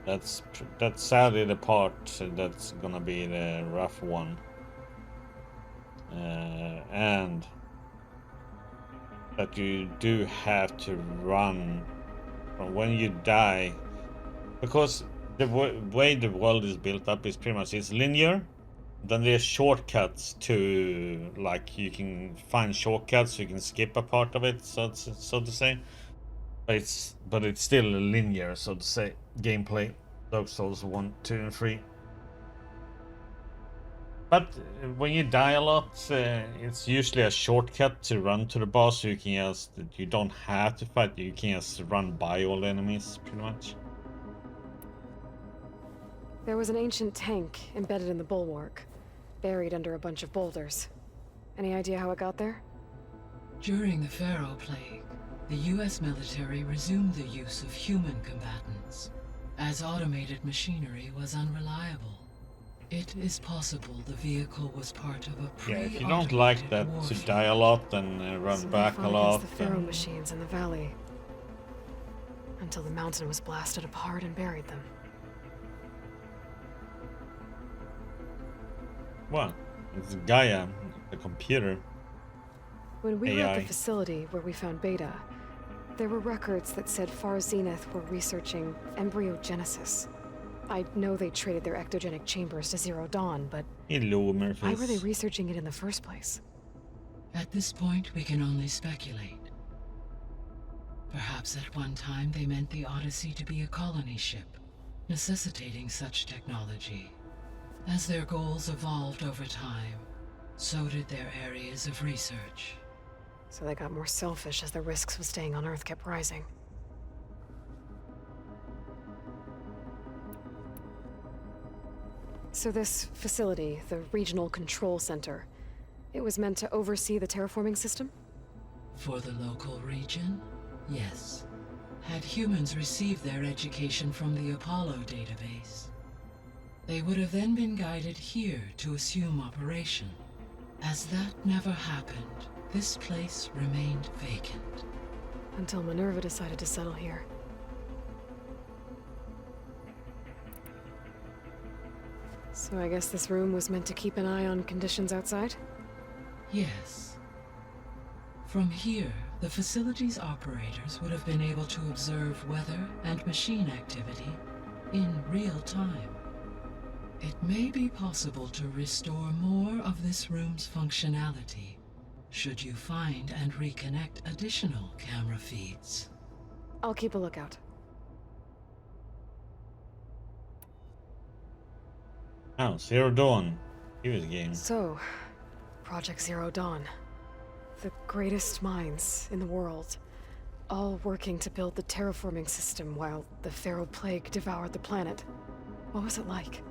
That's sadly the part that's gonna be the rough one. And that you do have to run from when you die, because the way the world is built up is pretty much it's linear. Then there's shortcuts to, like, you can find shortcuts so you can skip a part of it, so to say. But it's still linear, so to say, gameplay. Dark Souls 1, 2, and 3. But when you die a lot, it's usually a shortcut to run to the boss, so you don't have to fight, you can just run by all the enemies, pretty much. There was an ancient tank embedded in the bulwark, buried under a bunch of boulders. Any idea how it got there? During the Pharaoh Plague, the US military resumed the use of human combatants, as automated machinery was unreliable. It is possible the vehicle was part of a pre-automated if you don't like that to die a lot and run So back they a fought lot, against the Pharaoh machines in the valley, until the mountain was blasted apart and buried them. well, it's Gaia, the computer. When we were at AI. the facility where we found Beta, there were records that said Far Zenith were researching embryogenesis. I know they traded their ectogenic chambers to Zero Dawn, but Hello, Murphys. why were they researching it in the first place? At this point, we can only speculate. Perhaps at one time they meant the Odyssey to be a colony ship, necessitating such technology. As their goals evolved over time, so did their areas of research. So they got more selfish as the risks of staying on Earth kept rising. So this facility, the Regional Control Center, it was meant to oversee the terraforming system? For the local region, yes. Had humans received their education from the Apollo database, they would have then been guided here to assume operation. As that never happened, this place remained vacant. Until Minerva decided to settle here. So I guess this room was meant to keep an eye on conditions outside? Yes. From here, the facility's operators would have been able to observe weather and machine activity in real time. It may be possible to restore more of this room's functionality, should you find and reconnect additional camera feeds. I'll keep a lookout. Oh, Zero Dawn. Previous game. So, Project Zero Dawn. The greatest minds in the world, all working to build the terraforming system while the Pharaoh Plague devoured the planet. What was it like?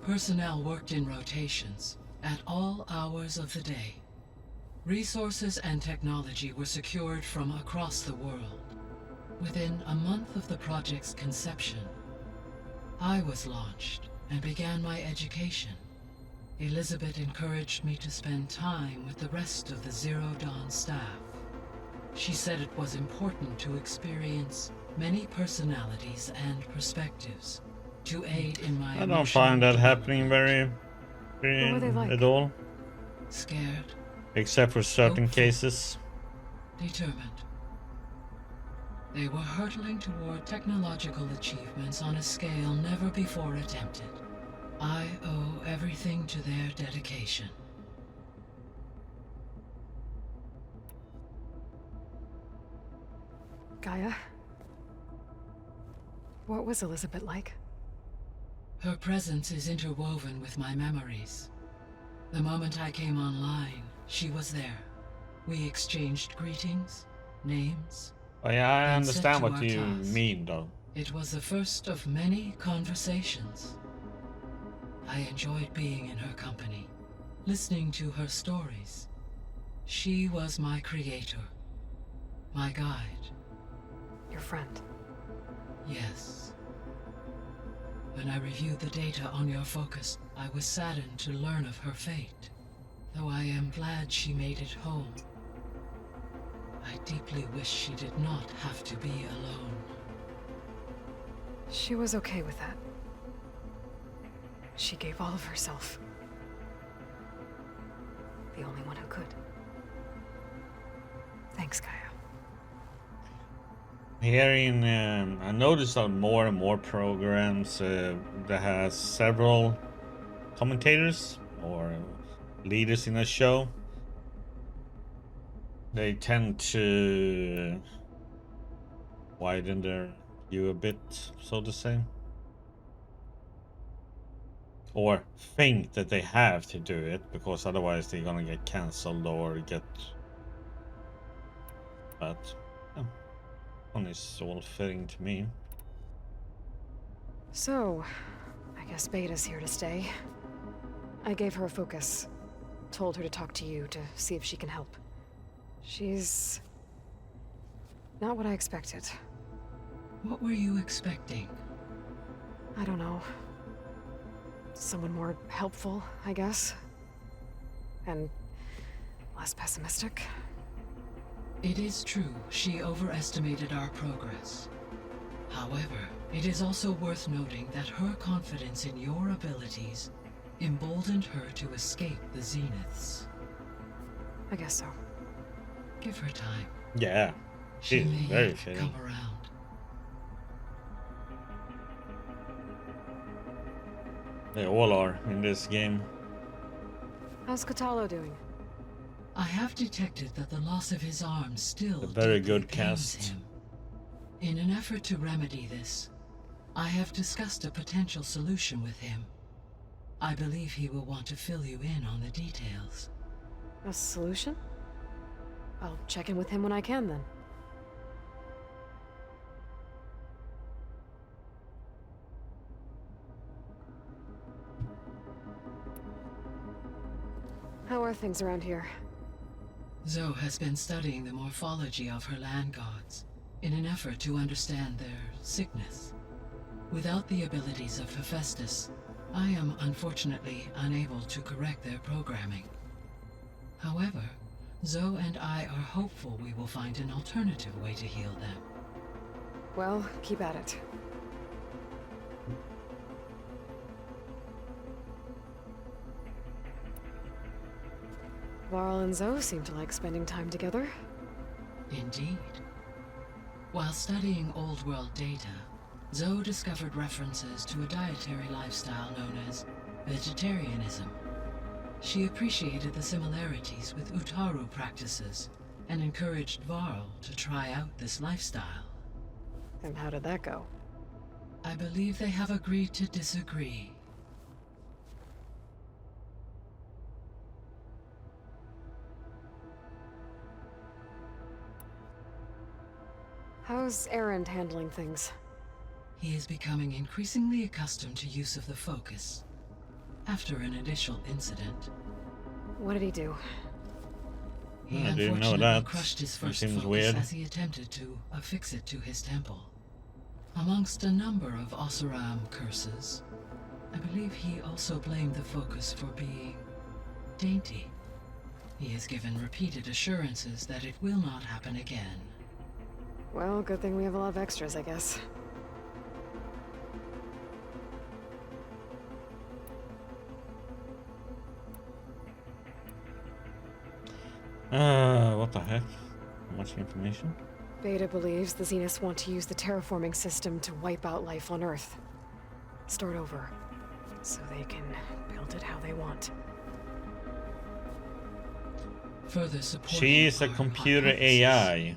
Personnel worked in rotations, at all hours of the day. Resources and technology were secured from across the world. Within a month of the project's conception, I was launched and began my education. Elizabeth encouraged me to spend time with the rest of the Zero Dawn staff. She said it was important to experience many personalities and perspectives to aid in my I don't find that happening very What were they like? at all, Scared, except for certain Hopeful. cases. determined. They were hurtling toward technological achievements on a scale never before attempted. I owe everything to their dedication. Gaia? What was Elizabeth like? Her presence is interwoven with my memories. The moment I came online, she was there. We exchanged greetings, names. Oh, yeah, I And understand set to what our you task. mean, though. It was the first of many conversations. I enjoyed being in her company, listening to her stories. She was my creator, my guide. Your friend. Yes. When I reviewed the data on your focus, I was saddened to learn of her fate. though I am glad she made it home. I deeply wish she did not have to be alone. She was okay with that. She gave all of herself. The only one who could. Thanks, Gaia. Hearing, I noticed on more and more programs that has several commentators or leaders in a show. They tend to widen their view a bit, so to say. Or think that they have to do it, because otherwise they're gonna get cancelled or get... But, yeah. One is all fitting to me. So, I guess Beta's here to stay. I gave her a focus. Told her to talk to you to see if she can help. She's... not what I expected. What were you expecting? I don't know. Someone more helpful, I guess. And less pessimistic. It is true, she overestimated our progress. However, it is also worth noting that her confidence in your abilities emboldened her to escape the Zeniths. I guess so. Give her time. Yeah, She she's may very yet fitting. come around. They all are in this game. How's Catalo doing? I have detected that the loss of his arm still A very deeply good pains cast. him. In an effort to remedy this, I have discussed a potential solution with him. I believe he will want to fill you in on the details. A solution? I'll check in with him when I can, then. How are things around here? Zoe has been studying the morphology of her land gods in an effort to understand their sickness. Without the abilities of Hephaestus, I am unfortunately unable to correct their programming. However, Zoe and I are hopeful we will find an alternative way to heal them. Well, keep at it. Varl and Zoe seem to like spending time together. Indeed. While studying Old World data, Zoe discovered references to a dietary lifestyle known as vegetarianism. She appreciated the similarities with Utaru practices and encouraged Varl to try out this lifestyle. And how did that go? I believe they have agreed to disagree. How's Erend handling things? He is becoming increasingly accustomed to use of the focus. After an initial incident, What did he do? he I didn't know unfortunately that. crushed his That first seems focus weird. as he attempted to affix it to his temple. Amongst a number of Oseram curses, I believe he also blamed the focus for being dainty. He has given repeated assurances that it will not happen again. Well, good thing we have a lot of extras, I guess. What the heck? How much information? Beta believes the Zeniths want to use the terraforming system to wipe out life on Earth. Start over. So they can build it how they want. Further support. She is a computer AI.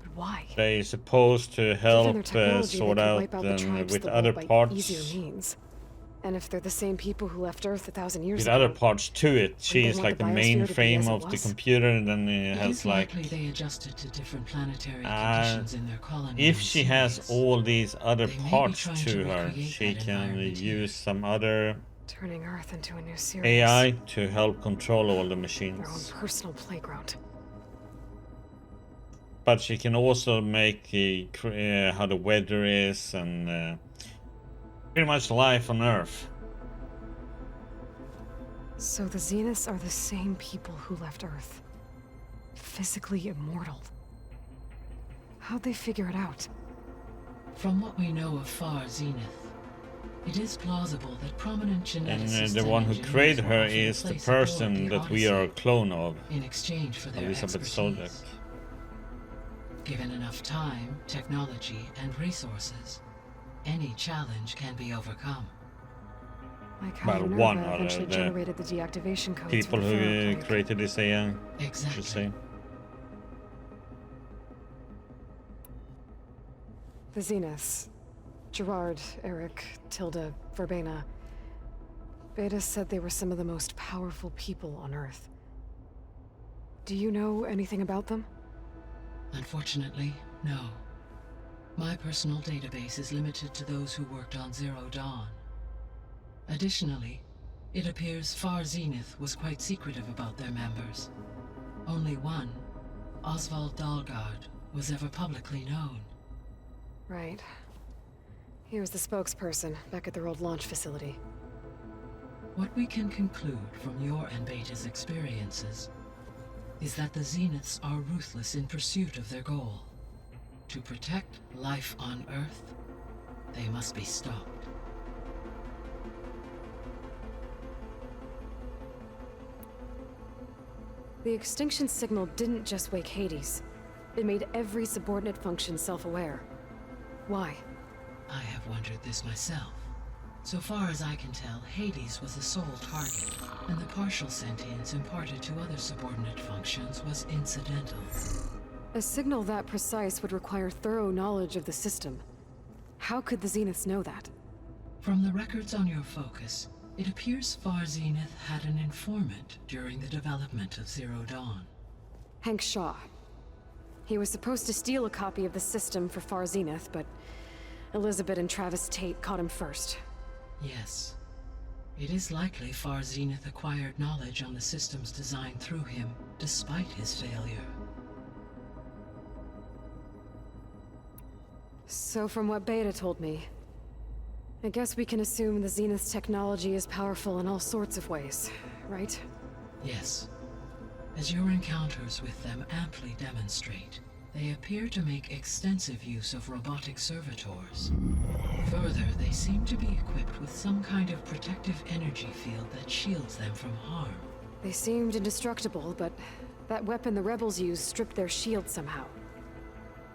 But why? They're supposed to Given help their technology, sort they could out wipe out the them tribes with the other world by parts. easier means. And if they're the same people who left Earth 1,000 years With ago, other parts to it. She they is want like the the biosphere to be mainframe as it of the was? computer, and then it It has is like... likely they adjusted to different planetary conditions in their colony. If and she has series. all these other They may be parts trying to to her, recreate she that can environment here. use some other turning Earth into a new series. AI to help control all the Their own machines. personal playground. But she can also make the how the weather is and pretty much life on Earth. So the Zeniths are the same people who left Earth. Physically immortal. How'd they figure it out? From what we know of Far Zenith, it is plausible that prominent geneticists And the one who engineers created were her offered is a the place aboard person the that we Odyssey are a clone of, in exchange for their Elizabeth expertise. Solek. Given enough time, technology, and resources, any challenge can be overcome. Like how Well, Minerva one are eventually the generated the deactivation codes People for the who Pharaoh created this AI, I Exactly. should say. The Zeniths. Gerard, Eric, Tilda, Verbena. Beta said they were some of the most powerful people on Earth. Do you know anything about them? Unfortunately, no. My personal database is limited to those who worked on Zero Dawn. Additionally, it appears Far Zenith was quite secretive about their members. Only one, Oswald Dahlgard, was ever publicly known. Right. He was the spokesperson back at their old launch facility. What we can conclude from your and Beta's experiences is that the Zeniths are ruthless in pursuit of their goal. To protect life on Earth, they must be stopped. The extinction signal didn't just wake Hades. It made every subordinate function self-aware. Why? I have wondered this myself. So far as I can tell, Hades was the sole target, and the partial sentience imparted to other subordinate functions was incidental. A signal that precise would require thorough knowledge of the system. How could the Zeniths know that? From the records on your focus, it appears Far Zenith had an informant during the development of Zero Dawn. Hank Shaw. He was supposed to steal a copy of the system for Far Zenith, but Elizabeth and Travis Tate caught him first. Yes. It is likely Far Zenith acquired knowledge on the system's design through him, despite his failure. So from what Beta told me, I guess we can assume the Zenith's technology is powerful in all sorts of ways, right? Yes. As your encounters with them amply demonstrate, they appear to make extensive use of robotic servitors. Further, they seem to be equipped with some kind of protective energy field that shields them from harm. They seemed indestructible, but that weapon the rebels used stripped their shield somehow.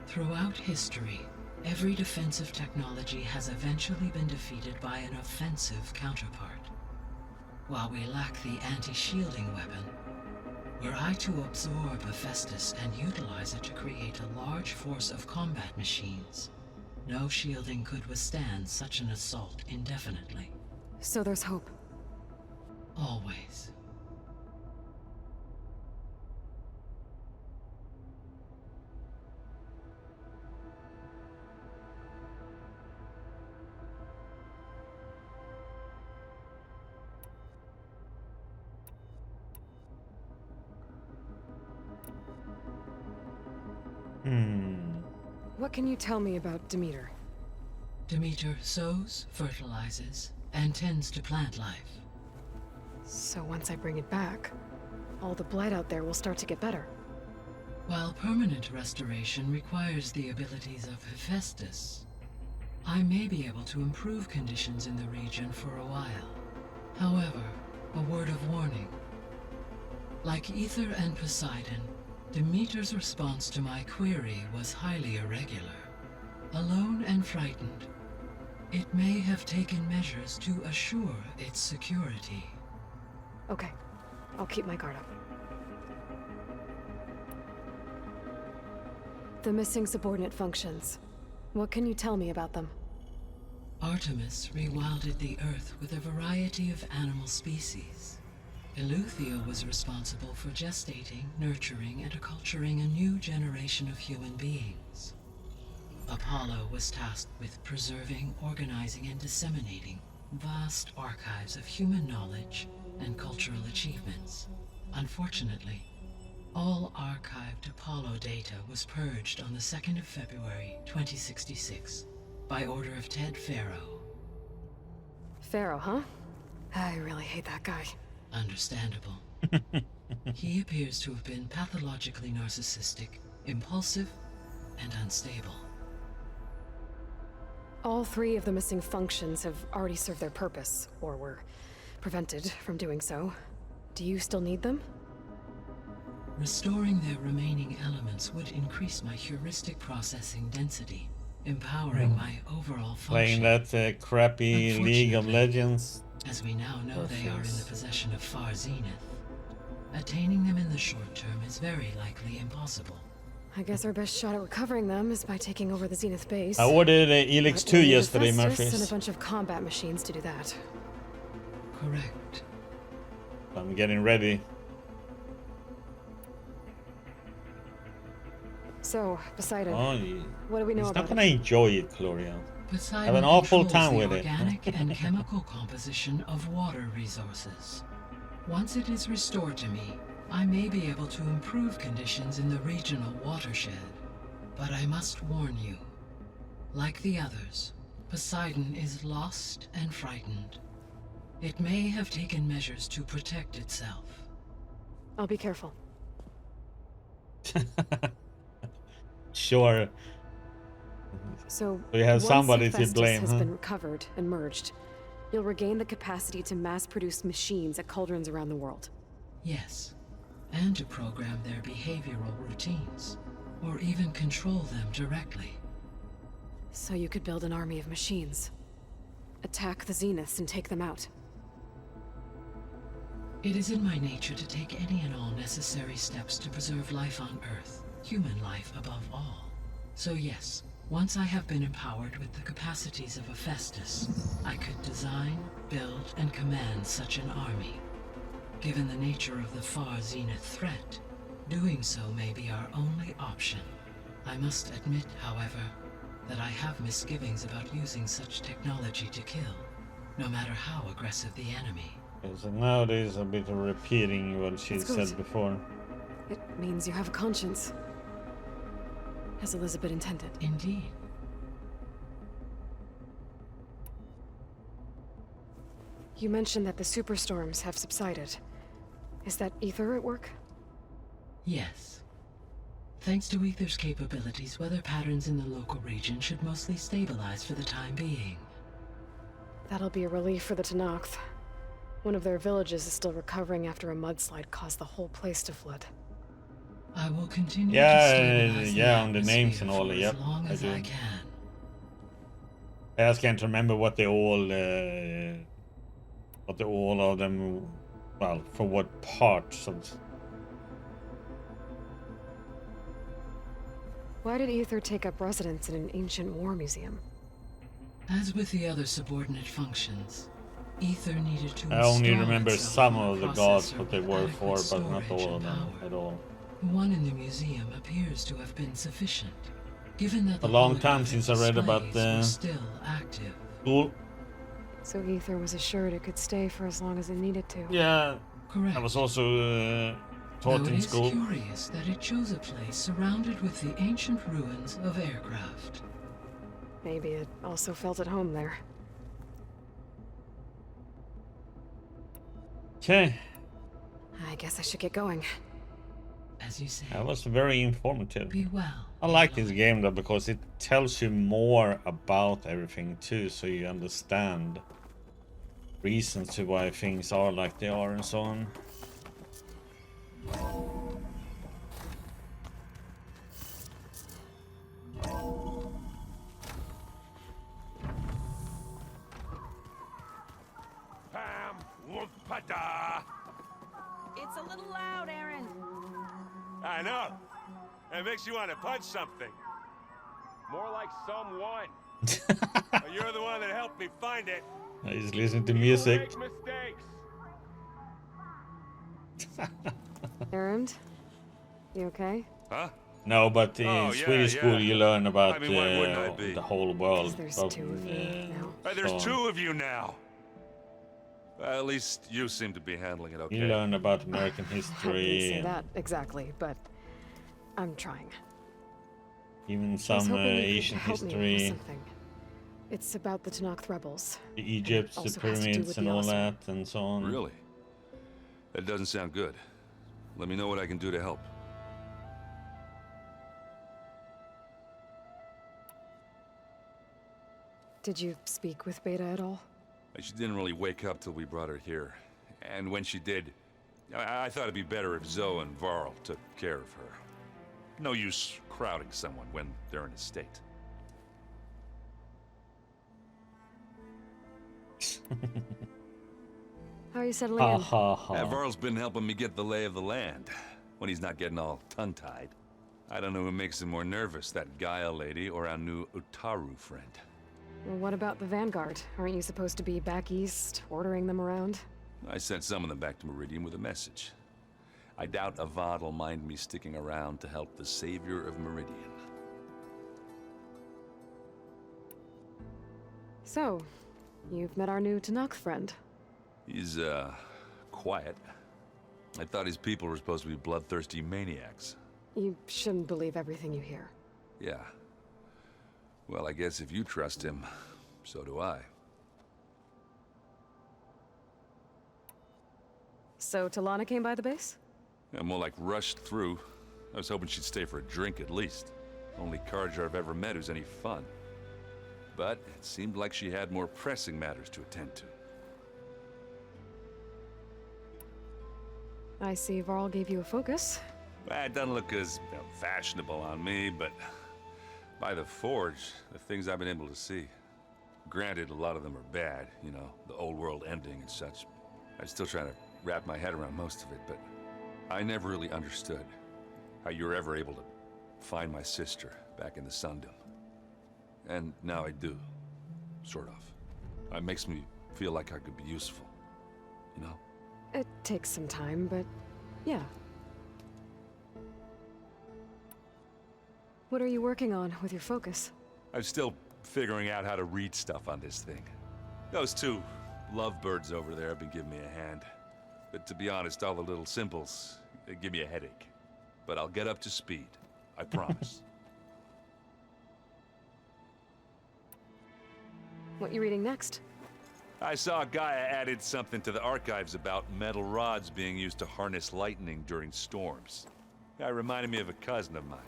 Throughout history, every defensive technology has eventually been defeated by an offensive counterpart. While we lack the anti-shielding weapon, were I to absorb Hephaestus and utilize it to create a large force of combat machines, no shielding could withstand such an assault indefinitely. So there's hope. Always. What can you tell me about Demeter? Demeter sows, fertilizes, and tends to plant life. So once I bring it back, all the blight out there will start to get better. While permanent restoration requires the abilities of Hephaestus, I may be able to improve conditions in the region for a while. However, a word of warning. Like Ether and Poseidon, Demeter's response to my query was highly irregular. Alone and frightened, it may have taken measures to assure its security. Okay, I'll keep my guard up. The missing subordinate functions. What can you tell me about them? Artemis rewilded the Earth with a variety of animal species. Eleuthia was responsible for gestating, nurturing, and acculturating a new generation of human beings. Apollo was tasked with preserving, organizing, and disseminating vast archives of human knowledge and cultural achievements. Unfortunately, all archived Apollo data was purged on the 2nd of February, 2066, by order of Ted Faro. Pharaoh, huh? I really hate that guy. Understandable. He appears to have been pathologically narcissistic, impulsive, and unstable. All three of the missing functions have already served their purpose, or were prevented from doing so. Do you still need them? Restoring their remaining elements would increase my heuristic processing density, empowering my overall Playing function. that crappy League of Legends. As we now know, they are in the possession of Far Zenith. Attaining them in the short term is very likely impossible. I guess our best shot at recovering them is by taking over the Zenith base. I ordered Elix But 2 we'll need yesterday, Hephaestus and a Murphys. bunch of combat machines to do that. Correct. I'm getting ready. So, Poseidon, Oh, what do we know he's about not gonna it? enjoy it, Gloria. Poseidon Have an awful controls time the with it. organic and chemical composition of water resources. Once it is restored to me, I may be able to improve conditions in the regional watershed. But I must warn you, like the others, Poseidon is lost and frightened. It may have taken measures to protect itself. I'll be careful. Sure. So you have once somebody to Hephaestus blame, has huh? been recovered and merged, you'll regain the capacity to mass-produce machines at cauldrons around the world. Yes, and to program their behavioral routines, or even control them directly. So you could build an army of machines. Attack the Zeniths and take them out. It is in my nature to take any and all necessary steps to preserve life on Earth, human life above all. So yes, once I have been empowered with the capacities of Hephaestus, I could design, build, and command such an army. Given the nature of the Far Zenith threat, doing so may be our only option. I must admit, however, that I have misgivings about using such technology to kill, no matter how aggressive the enemy. Okay, so now there's a bit of repeating what she That's good. said before. It means you have a conscience. As Elizabeth intended. Indeed. You mentioned that the superstorms have subsided. Is that Ether at work? Yes. Thanks to Ether's capabilities, weather patterns in the local region should mostly stabilize for the time being. That'll be a relief for the Tenakth. One of their villages is still recovering after a mudslide caused the whole place to flood. I will continue to Yeah, stabilize yeah, on the atmosphere names and all, for yep, as long I as do. I can. I just can't remember what they all of them, well, for what parts of. Why did Ether take up residence in an ancient war museum? As with the other subordinate functions, Ether needed to I only install remember itself some on a of the gods processor what they with were for, adequate but not storage all of and them power. at all. The one in the museum appears to have been sufficient, given that A the long time holographic since I read about displays were the still active. school. So Ether was assured it could stay for as long as it needed to. Yeah, Correct. I was also taught Though in it is school. curious that it chose a place surrounded with the ancient ruins of aircraft. Maybe it also felt at home there. Okay, I guess I should get going. As you say, that was very informative. be well. I like this game though because it tells you more about everything too, so you understand reasons to why things are like they are and so on. Pam, whoop-a-da. It's a little loud, Aaron. I know. It makes you want to punch something. More like someone. Well, you're the one that helped me find it. I just listen to People music. make mistakes. Erend? You okay? Huh? No, but in Oh, yeah, Swedish school yeah. you learn about I mean, why wouldn't I be? the whole world. There's of, two of you now. There's so two of you now. At least you seem to be handling it okay. You learn about American I wouldn't history, say and that exactly, but I'm trying. even I was some hoping you could Asian help me with history, something. It's about the Tenakth rebels. the Egypt, the also has to do pyramids with and the all Oscar. that, and so on. Really? That doesn't sound good. Let me know what I can do to help. Did you speak with Beta at all? She didn't really wake up till we brought her here. And when she did, I thought it'd be better if Zoe and Varl took care of her. No use crowding someone when they're in a state. How are you settling in? Varl's been helping me get the lay of the land, when he's not getting all tongue-tied. I don't know who makes him more nervous, that Gaia lady or our new Utaru friend. Well, what about the Vanguard? Aren't you supposed to be back east, ordering them around? I sent some of them back to Meridian with a message. I doubt Avad will mind me sticking around to help the savior of Meridian. So, you've met our new Tanakh friend. He's, quiet. I thought his people were supposed to be bloodthirsty maniacs. You shouldn't believe everything you hear. Yeah. Well, I guess if you trust him, so do I. So Talana came by the base? Yeah, more like rushed through. I was hoping she'd stay for a drink at least. Only Carja I've ever met who's any fun. But it seemed like she had more pressing matters to attend to. I see Varl gave you a focus. Well, it doesn't look as fashionable on me, but by the Forge, the things I've been able to see. Granted, a lot of them are bad, you know, the old world ending and such. I'm still trying to wrap my head around most of it, but I never really understood how you were ever able to find my sister back in the Sundom. And now I do, sort of. It makes me feel like I could be useful, you know? It takes some time, but yeah. What are you working on with your focus? I'm still figuring out how to read stuff on this thing. Those two lovebirds over there have been giving me a hand. But to be honest, all the little symbols, they give me a headache. But I'll get up to speed, I promise. What you reading next? I saw Gaia added something to the archives about metal rods being used to harness lightning during storms. Guy reminded me of a cousin of mine.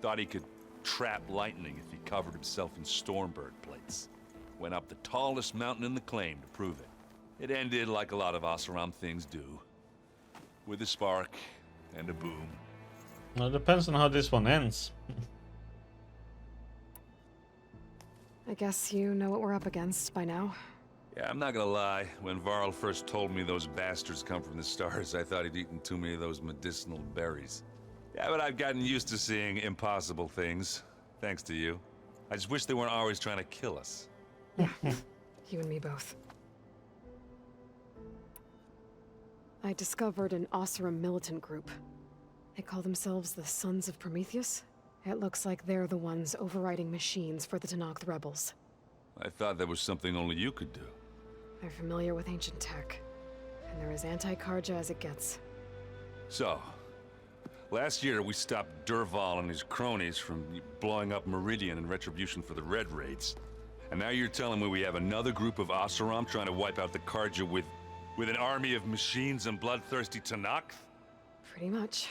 Thought he could trap lightning if he covered himself in Stormbird plates. Went up the tallest mountain in the claim to prove it. It ended like a lot of Oseram things do. With a spark and a boom. Well, it depends on how this one ends. I guess you know what we're up against by now. Yeah, I'm not gonna lie. When Varl first told me those bastards come from the stars, I thought he'd eaten too many of those medicinal berries. Yeah, but I've gotten used to seeing impossible things, thanks to you. I just wish they weren't always trying to kill us. Yeah, you and me both. I discovered an Oseram militant group. They call themselves the Sons of Prometheus. It looks like they're the ones overriding machines for the Tanakh rebels. I thought that was something only you could do. They're familiar with ancient tech, and they're as anti-Carja as it gets. So, last year we stopped Durval and his cronies from blowing up Meridian in retribution for the Red Raids. And now you're telling me we have another group of Oseram trying to wipe out the Carja with an army of machines and bloodthirsty Tanakh? Pretty much.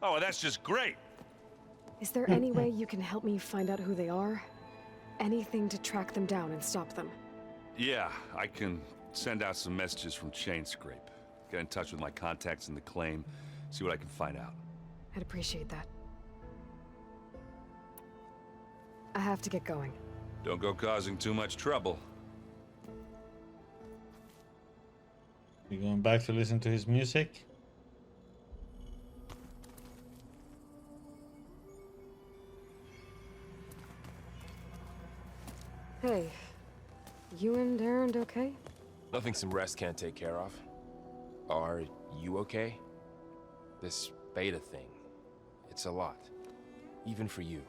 Oh, that's just great! Is there any way you can help me find out who they are? Anything to track them down and stop them? Yeah, I can send out some messages from Chainscrape. Get in touch with my contacts in the claim, see what I can find out. I'd appreciate that. I have to get going. Don't go causing too much trouble. You going back to listen to his music? Hey, you and Aaron okay? Nothing some rest can't take care of. Are you okay? This beta thing, it's a lot. Even for you.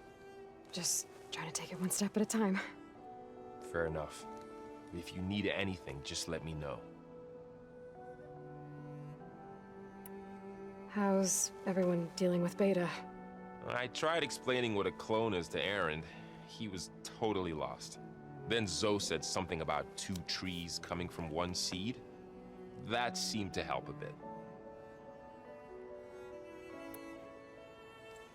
Just trying to take it one step at a time. Fair enough. If you need anything, just let me know. How's everyone dealing with Beta? I tried explaining what a clone is to Aaron. He was totally lost. Then Zoe said something about 2 trees coming from 1 seed. That seemed to help a bit.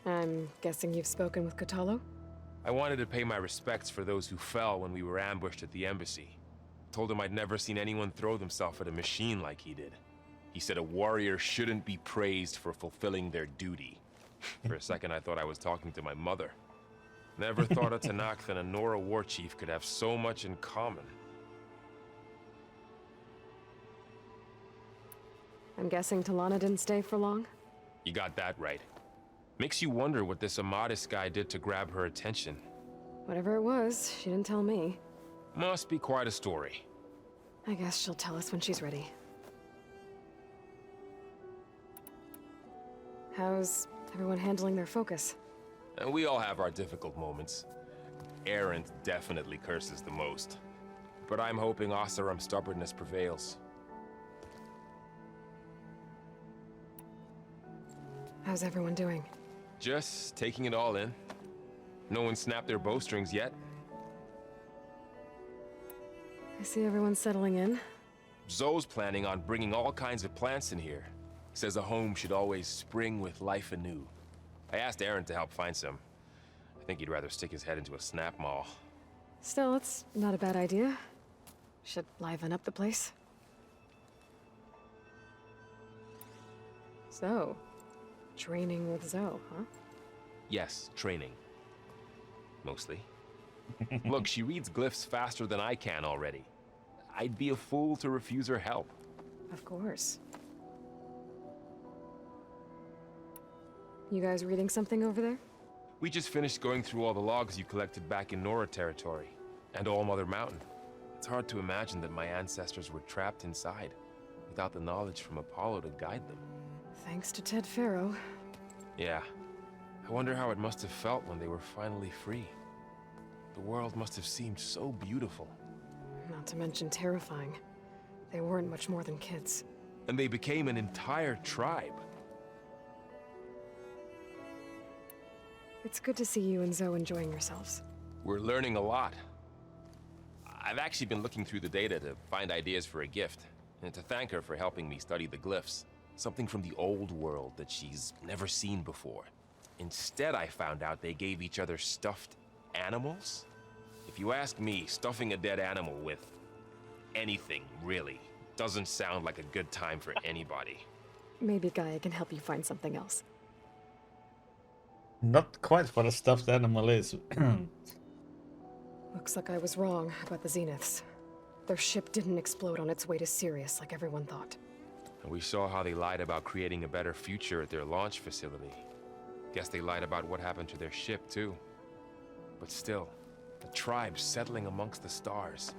I'm guessing you've spoken with Kotallo? I wanted to pay my respects for those who fell when we were ambushed at the embassy. Told him I'd never seen anyone throw themselves at a machine like he did. He said a warrior shouldn't be praised for fulfilling their duty. For a second, I thought I was talking to my mother. Never thought a Tanakh and a Nora war chief could have so much in common. I'm guessing Talana didn't stay for long? You got that right. Makes you wonder what this Amadis guy did to grab her attention. Whatever it was, she didn't tell me. Must be quite a story. I guess she'll tell us when she's ready. How's everyone handling their focus? And we all have our difficult moments. Erend definitely curses the most. But I'm hoping Oseram's stubbornness prevails. How's everyone doing? Just taking it all in. No one snapped their bowstrings yet. I see everyone settling in. Zoe's planning on bringing all kinds of plants in here. Says a home should always spring with life anew. I asked Aaron to help find some. I think he'd rather stick his head into a snap maul. Still, it's not a bad idea. Should liven up the place. So, training with Zoe, huh? Yes, training. Mostly. Look, she reads glyphs faster than I can already. I'd be a fool to refuse her help. Of course. You guys reading something over there? We just finished going through all the logs you collected back in Nora territory, and All Mother Mountain. It's hard to imagine that my ancestors were trapped inside, without the knowledge from Apollo to guide them. Thanks to Ted Faro. Yeah. I wonder how it must have felt when they were finally free. The world must have seemed so beautiful. Not to mention terrifying. They weren't much more than kids. And they became an entire tribe. It's good to see you and Zoe enjoying yourselves. We're learning a lot. I've actually been looking through the data to find ideas for a gift, and to thank her for helping me study the glyphs. Something from the old world that she's never seen before. Instead, I found out they gave each other stuffed animals? If you ask me, stuffing a dead animal with anything, really, doesn't sound like a good time for anybody. Maybe Gaia can help you find something else. Not quite what a stuffed animal is. Looks like I was wrong about the Zeniths. Their ship didn't explode on its way to Sirius like everyone thought. And we saw how they lied about creating a better future at their launch facility. Guess they lied about what happened to their ship, too. But still, the tribe settling amongst the stars.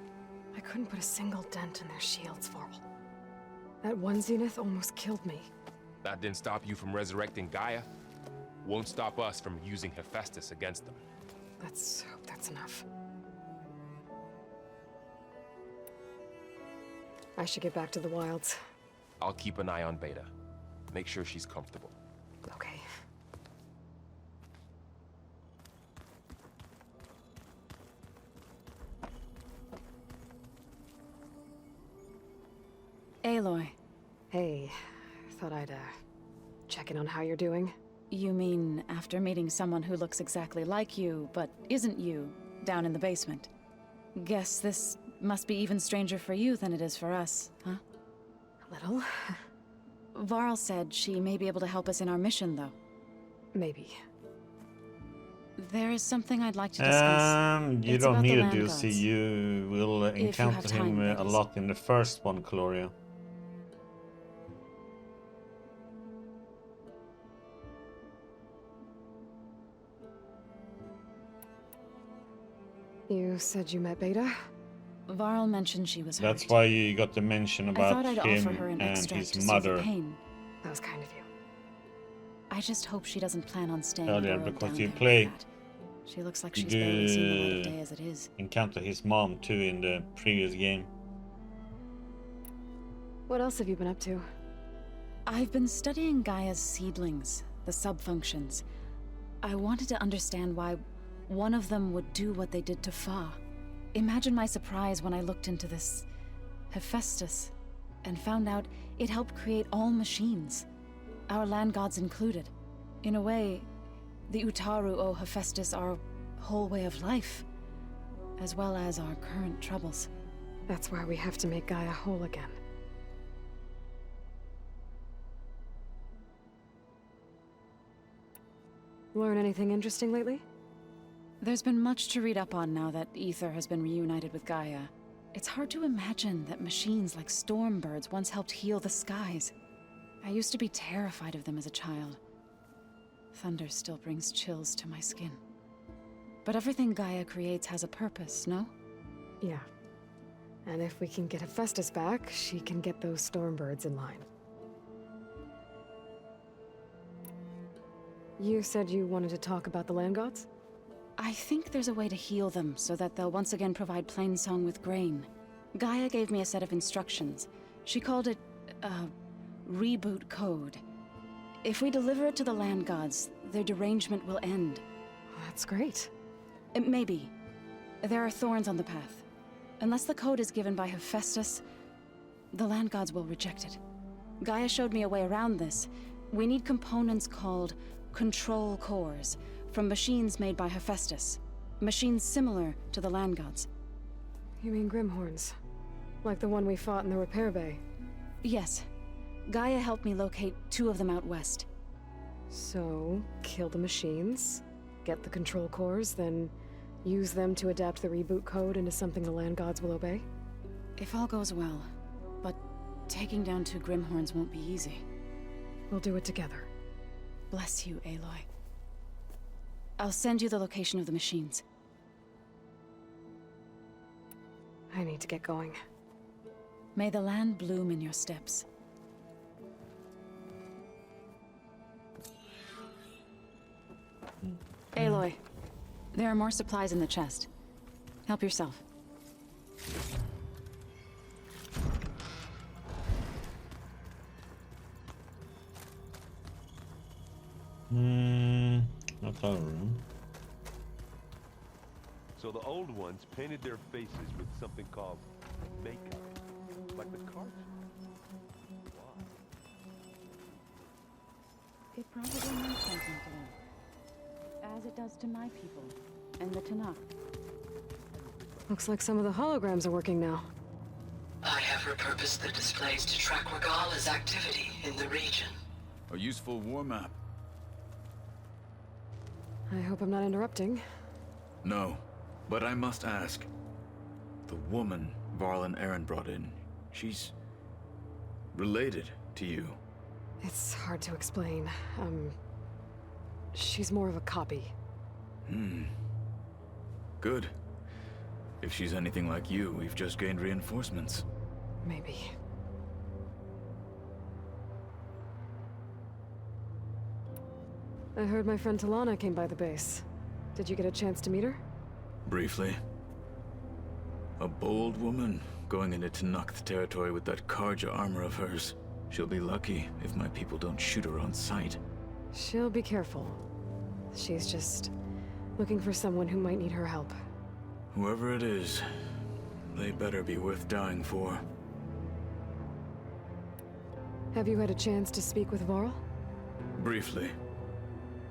I couldn't put a single dent in their shields, Varl. That one Zenith almost killed me. That didn't stop you from resurrecting Gaia. Won't stop us from using Hephaestus against them. Let's hope that's enough. I should get back to the wilds. I'll keep an eye on Beta. Make sure she's comfortable. Okay. Aloy. Hey, thought I'd, check in on how you're doing. You mean after meeting someone who looks exactly like you, but isn't you, down in the basement? Guess this must be even stranger for you than it is for us, huh? A little. Varl said she may be able to help us in our mission, though. Maybe. There is something I'd like to discuss. You It's don't about need the a land DLC. gods. You will you have encounter time, him that a is. lot in the first one, Gloria. You said you met Beta? Varl mentioned she was That's hurt. why you got the mention I about thought I'd him offer her an and extract to his soothe the mother pain. That was kind of you. I just hope she doesn't plan on staying earlier, burrowed because down you there play. like that. She looks like You she's barely seen the light do of day as it is. encounter his mom too in the previous game. What else have you been up to? I've been studying Gaia's seedlings, the subfunctions. I wanted to understand why one of them would do what they did to Fa. Imagine my surprise when I looked into this Hephaestus and found out it helped create all machines, our land gods included. In a way, The Utaru owe Hephaestus our whole way of life, as well as our current troubles. That's why we have to make Gaia whole again. Learn anything interesting lately? There's been much to read up on now that Aether has been reunited with Gaia. It's hard to imagine that machines like Stormbirds once helped heal the skies. I used to be terrified of them as a child. Thunder still brings chills to my skin. But everything Gaia creates has a purpose, no? Yeah. And if we can get Hephaestus back, she can get those Stormbirds in line. You said you wanted to talk about the land gods? I think there's a way to heal them so that they'll once again provide Plainsong with grain. Gaia gave me a set of instructions. She called it, reboot code. If we deliver it to the land gods, their derangement will end. That's great. Maybe. There are thorns on the path. Unless the code is given by Hephaestus, the land gods will reject it. Gaia showed me a way around this. We need components called control cores, from machines made by Hephaestus. Machines similar to the land gods. You mean Grimhorns? Like the one we fought in the repair bay? Yes. Gaia helped me locate 2 of them out west. So, kill the machines, get the control cores, then use them to adapt the reboot code into something the land gods will obey? If all goes well. But taking down 2 Grimhorns won't be easy. We'll do it together. Bless you, Aloy. I'll send you the location of the machines. I need to get going. May the land bloom in your steps. Aloy, there are more supplies in the chest. Help yourself. Not that room. So the old ones painted their faces with something called makeup, like the cards. Why? It probably means something to them. As it does to my people, and the Tanakh. Looks like some of the holograms are working now. I have repurposed the displays to track Regala's activity in the region. A useful war map. I hope I'm not interrupting. No, but I must ask. The woman Varl and Aaron brought in, she's related to you. It's hard to explain. She's more of a copy. Good. If she's anything like you, we've just gained reinforcements. Maybe. I heard my friend Talana came by the base. Did you get a chance to meet her? Briefly. A bold woman going into Tanakh territory with that Karja armor of hers. She'll be lucky if my people don't shoot her on sight. She'll be careful. She's just looking for someone who might need her help. Whoever it is, they better be worth dying for. Have you had a chance to speak with Varl? Briefly.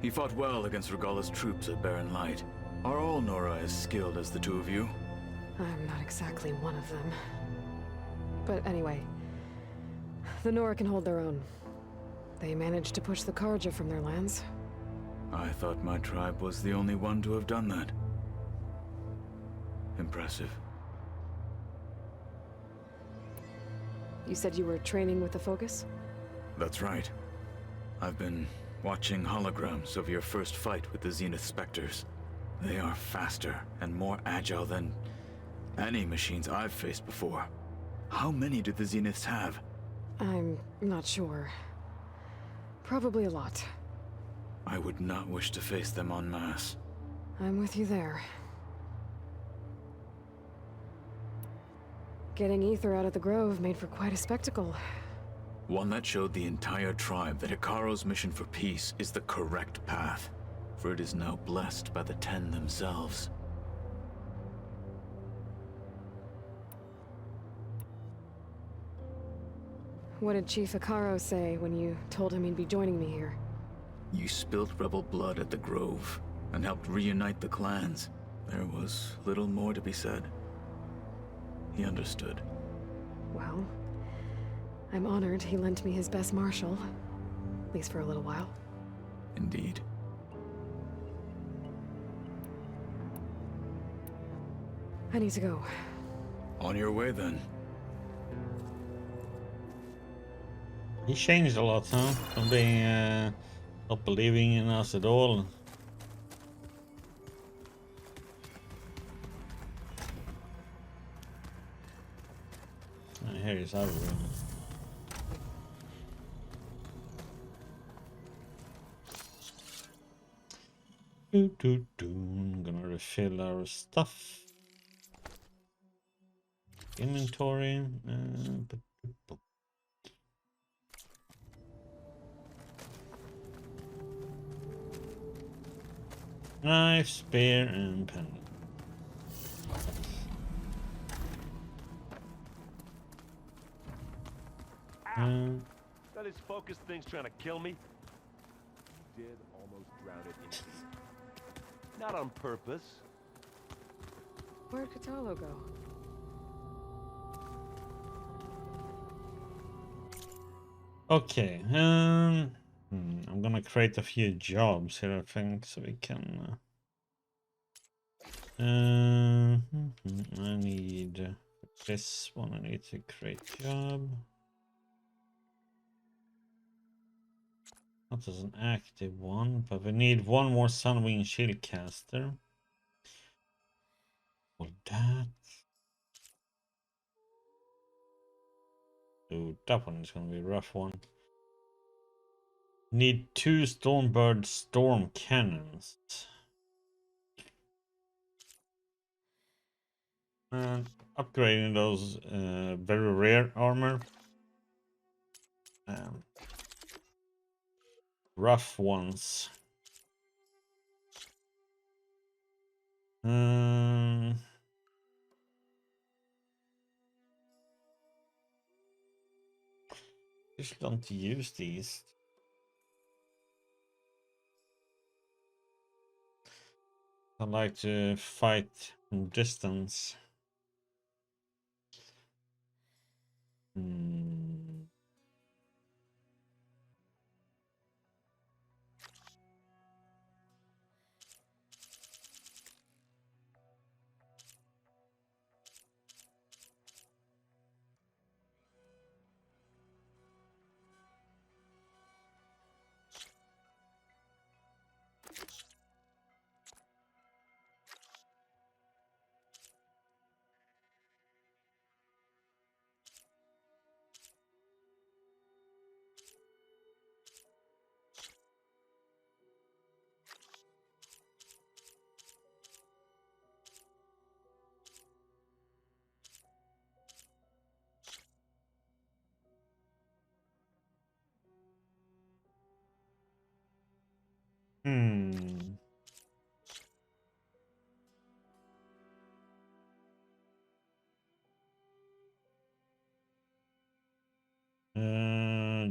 He fought well against Regala's troops at Barren Light. Are all Nora as skilled as the 2 of you? I'm not exactly one of them. But anyway, the Nora can hold their own. They managed to push the Karja from their lands. I thought my tribe was the only one to have done that. Impressive. You said you were training with the Focus? That's right. I've been watching holograms of your first fight with the Zenith Spectres. They are faster and more agile than any machines I've faced before. How many do the Zeniths have? I'm not sure. Probably a lot. I would not wish to face them en masse. I'm with you there. Getting Aether out of the Grove made for quite a spectacle. One that showed the entire tribe that Hikaru's mission for peace is the correct path, for it is now blessed by the 10 themselves. What did Chief Hikaru say when you told him he'd be joining me here? You spilled rebel blood at the Grove and helped reunite the clans. There was little more to be said. He understood. Well, I'm honored he lent me his best marshal. At least for a little while. Indeed. I need to go. On your way, then. He changed a lot, huh? From being not believing in us at all. Here is our room. I'm gonna refill our stuff. Inventory. Knife, spear, and pen. That his focus thing's trying to kill me. You did almost drown it in sea. Not on purpose. Where'd Catalo go? Okay. I'm gonna create a few jobs here, I think, so we can. I need this one. I need to create job. That is an active one, but we need one more Sunwing Shield caster. For that. Oh, that one is gonna be a rough one. Need 2 Stormbird Storm Cannons. And upgrading those very rare armor. Rough ones. Just don't use these. I like to fight from distance.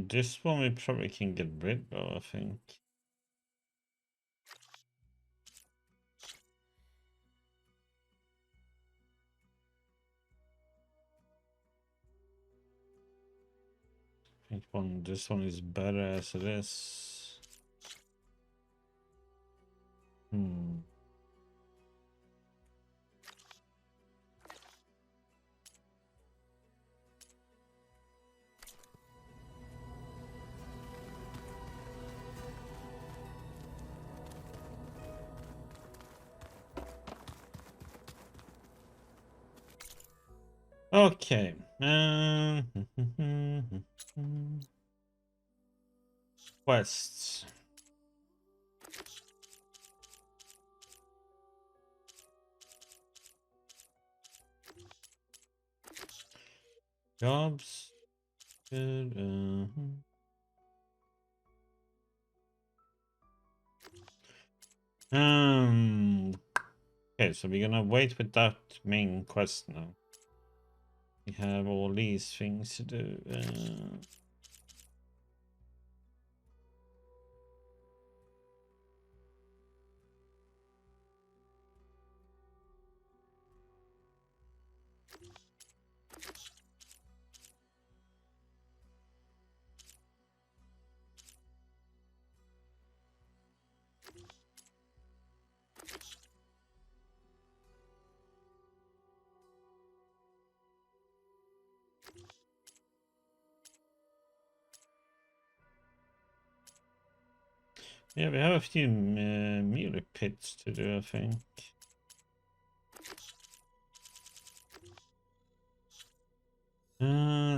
This one we probably can get rid of, I think. This one is better as it is. Okay. Quests. Jobs. Good. Okay, so we're gonna wait with that main quest now. We have all these things to do. Yeah, we have a few melee pits to do, I think.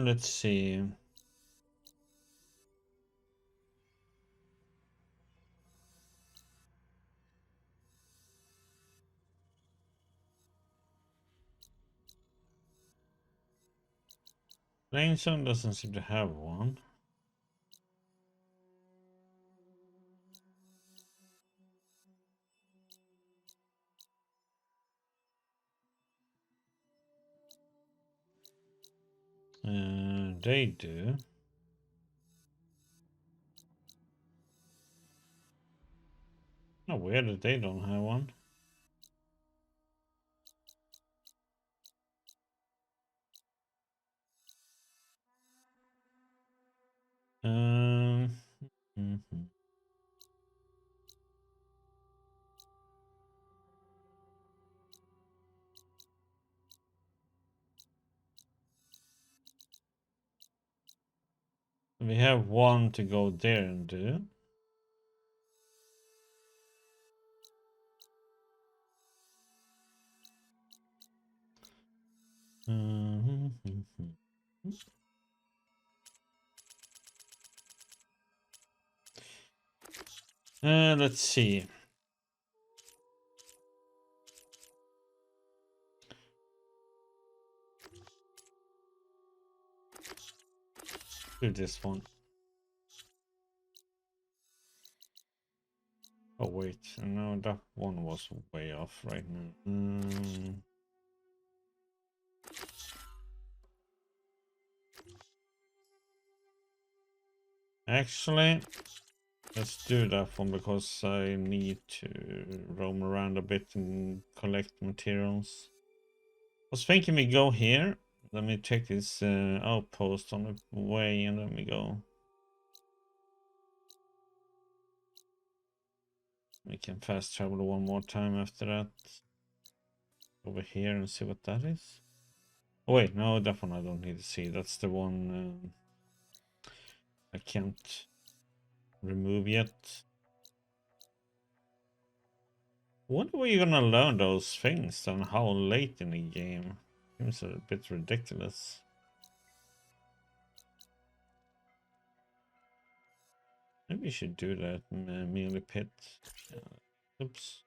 Let's see. Lane Zone doesn't seem to have one. They do. Oh, weird that they don't have one. Mhm. We have one to go there and do. Let's see. Do this one. Oh wait, no, that one was way off right now. Actually, let's do that one because I need to roam around a bit and collect materials. I was thinking we go here. Let me check this outpost on the way and then we go. We can fast travel one more time after that. Over here and see what that is. Oh wait, no, that one I don't need to see. That's the one I can't remove yet. Wonder where you're gonna learn those things and how late in the game. Seems a bit ridiculous. Maybe you should do that melee pit. Oops.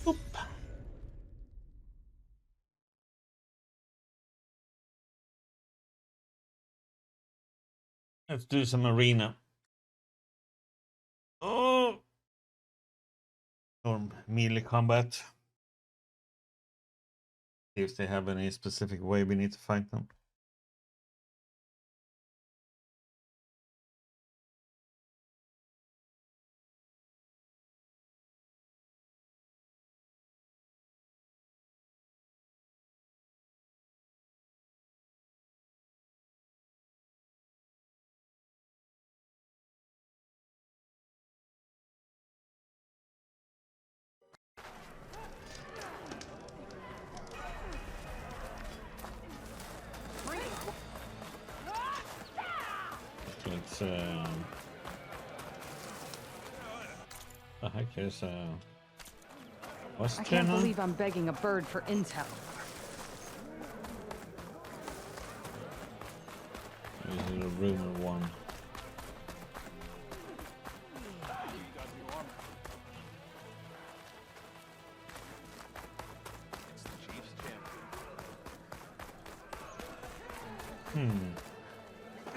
Oop. Let's do some arena. Oh, or melee combat. See if they have any specific way we need to fight them. Let's the heck is what's I can't believe I'm begging a bird for intel. This is a rumor one.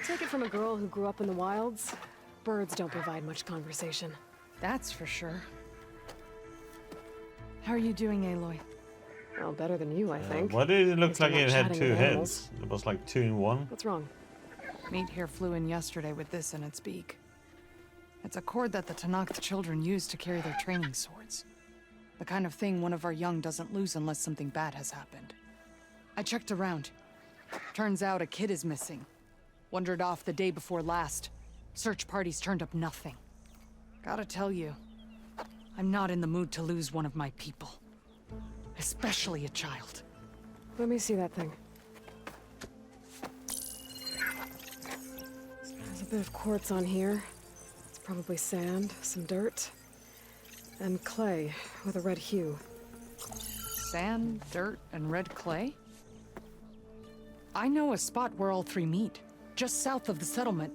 Take it from a girl who grew up in the wilds. Birds don't provide much conversation. That's for sure. How are you doing, Aloy? Well, better than you, I think. Why did it look like it had chatting two with heads? animals. It was like 2 in 1. What's wrong? Meat here flew in yesterday with this in its beak. It's a cord that the Tanakh children use to carry their training swords. The kind of thing one of our young doesn't lose unless something bad has happened. I checked around. Turns out a kid is missing. Wandered off the day before last. Search parties turned up nothing. Gotta tell you, I'm not in the mood to lose one of my people. Especially a child. Let me see that thing. There's a bit of quartz on here. It's probably sand, some dirt, and clay with a red hue. Sand, dirt, and red clay? I know a spot where all three meet, just south of the settlement.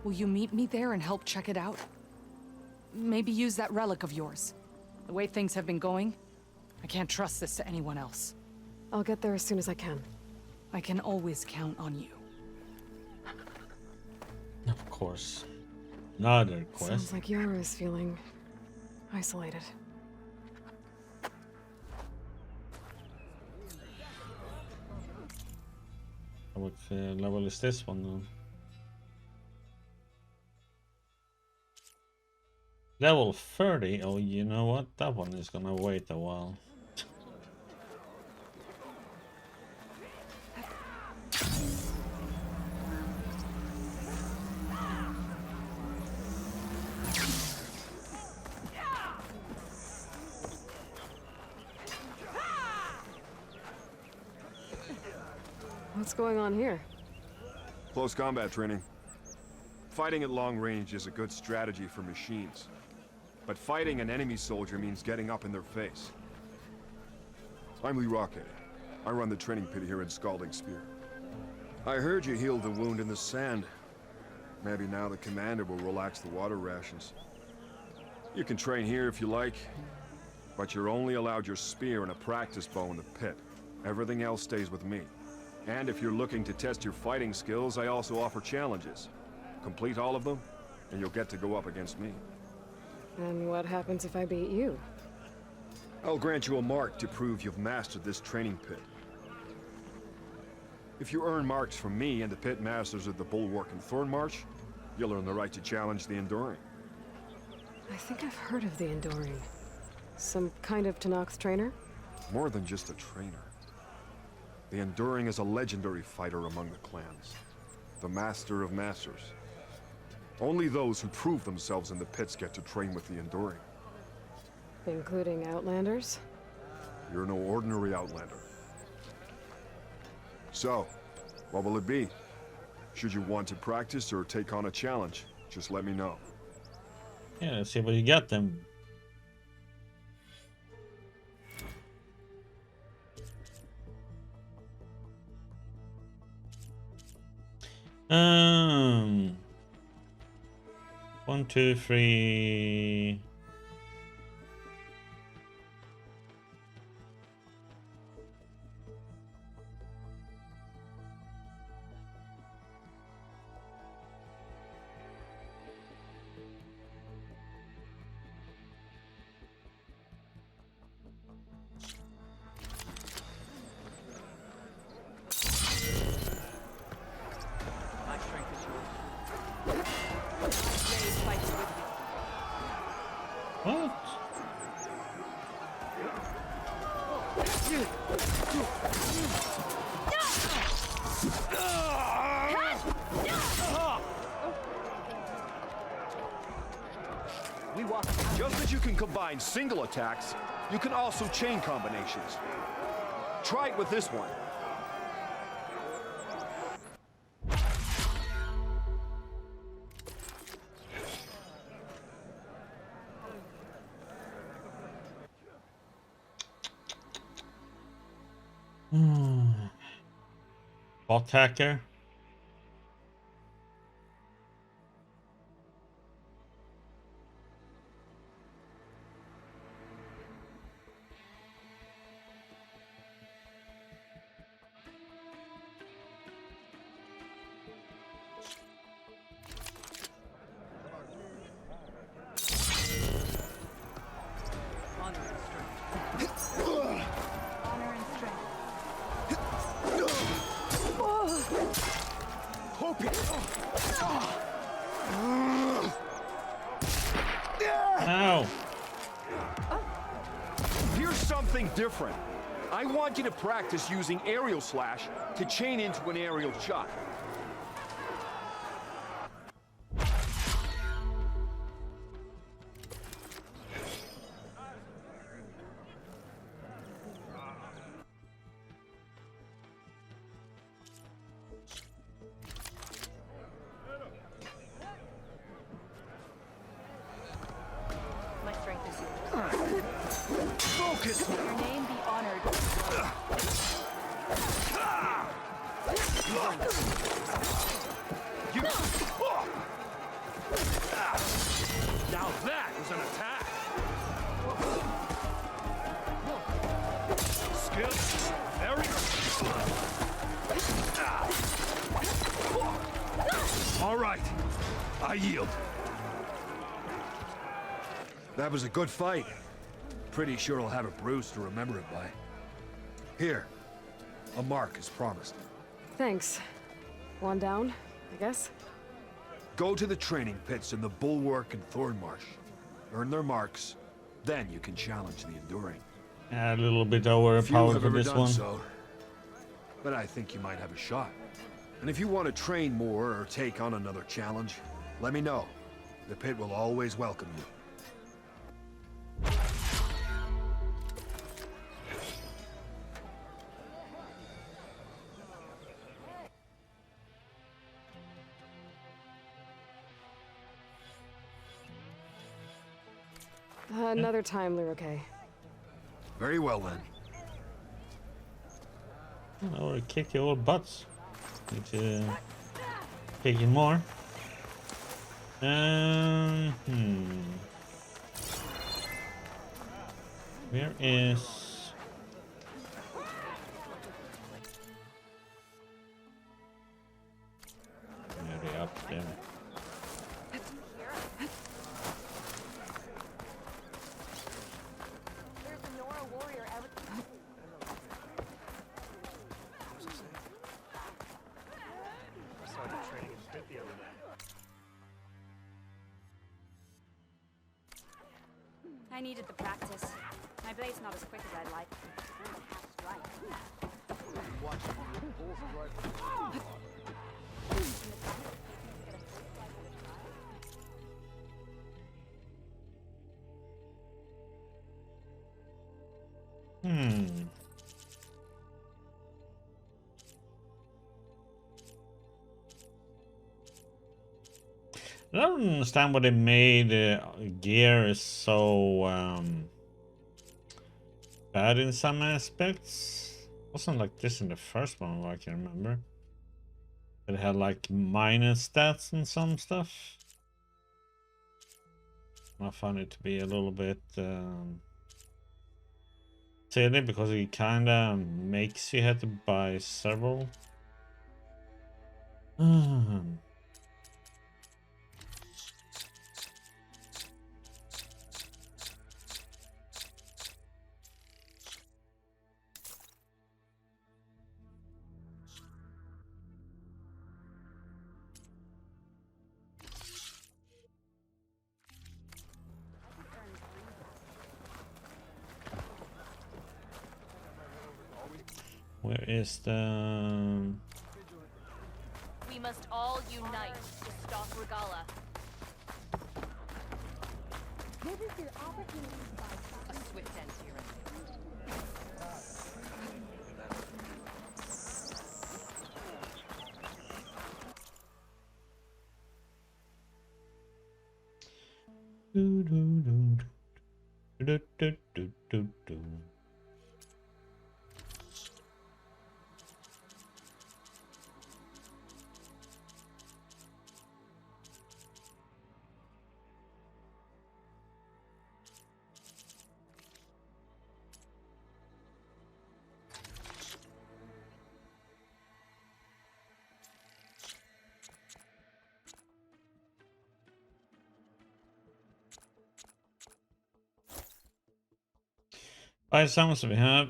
Will you meet me there and help check it out? Maybe use that relic of yours. The way things have been going, I can't trust this to anyone else. I'll get there as soon as I can. I can always count on you. Of course. Another quest. Sounds like Yara is feeling isolated. What level is this one then? Level 30? Oh, you know what? That one is gonna wait a while. What's going on here? Close combat training. Fighting at long range is a good strategy for machines. But fighting an enemy soldier means getting up in their face. I'm Lee Rocket. I run the training pit here in Scalding Spear. I heard you healed the wound in the sand. Maybe now the commander will relax the water rations. You can train here if you like, but you're only allowed your spear and a practice bow in the pit. Everything else stays with me. And if you're looking to test your fighting skills, I also offer challenges. Complete all of them, and you'll get to go up against me. And what happens if I beat you? I'll grant you a mark to prove you've mastered this training pit. If you earn marks from me and the pit masters of the Bulwark and Thornmarsh, you'll earn the right to challenge the Enduring. I think I've heard of the Enduring. Some kind of Tanox trainer? More than just a trainer. The Enduring is a legendary fighter among the clans. The Master of Masters. Only those who prove themselves in the pits get to train with the Enduring. Including Outlanders? You're no ordinary Outlander. So, what will it be? Should you want to practice or take on a challenge, just let me know. Yeah, let's see what you got then. One, two, three. What? We walk. Just as you can combine single attacks, you can also chain combinations. Try it with this one. Bot hacker. Ow. Here's something different. I want you to practice using aerial slash to chain into an aerial shot. All right. I yield. That was a good fight. Pretty sure I'll have a bruise to remember it by. Here. A mark as promised. Thanks. One down, I guess? Go to the training pits in the Bulwark and Thornmarsh. Earn their marks. Then you can challenge the Enduring. A little bit overpowered for this one. So, but I think you might have a shot. And if you want to train more or take on another challenge, let me know. The pit will always welcome you. Another time, Lyricae. Very well then. I will kick your old butts. Need to pick in more. Where is? Maybe up there. I needed the practice. My blade's not as quick as I'd like. I don't understand why they made gear is so bad in some aspects. It wasn't like this in the first one, I can remember. It had like minus stats and some stuff. I found it to be a little bit silly because it kind of makes you have to buy several. Where is the... We must all unite to stop Regala. This is your opportunity to buy a swift end to your Buy some, so we have.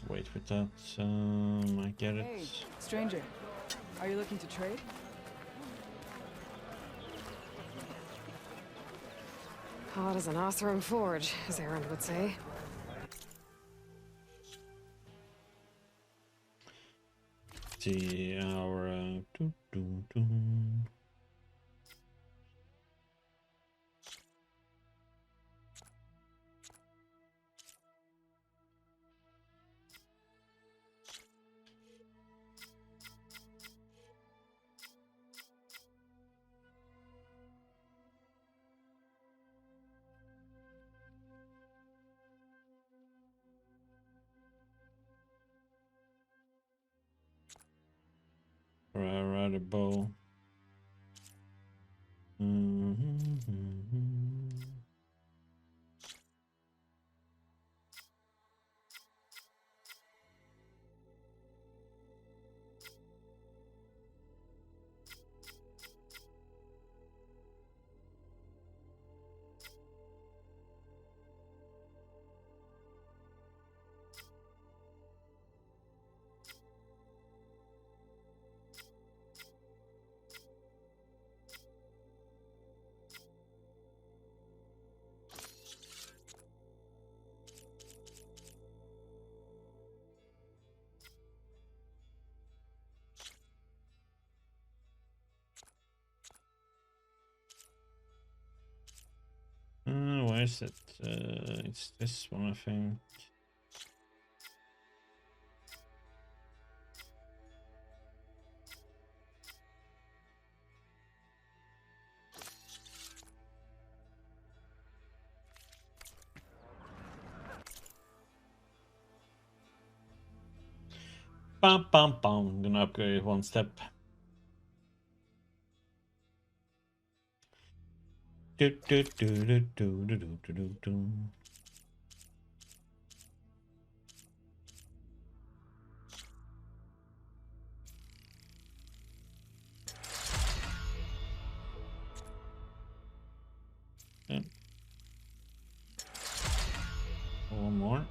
Wait for that. I get it. Hey, stranger. Are you looking to trade? Hot as an Oseram forge, as Aaron would say. see our rather bow. Where is it? It's this one, I think. Bum bum bum. Gonna upgrade one step. Do do do do do do do do do. Yeah. One more.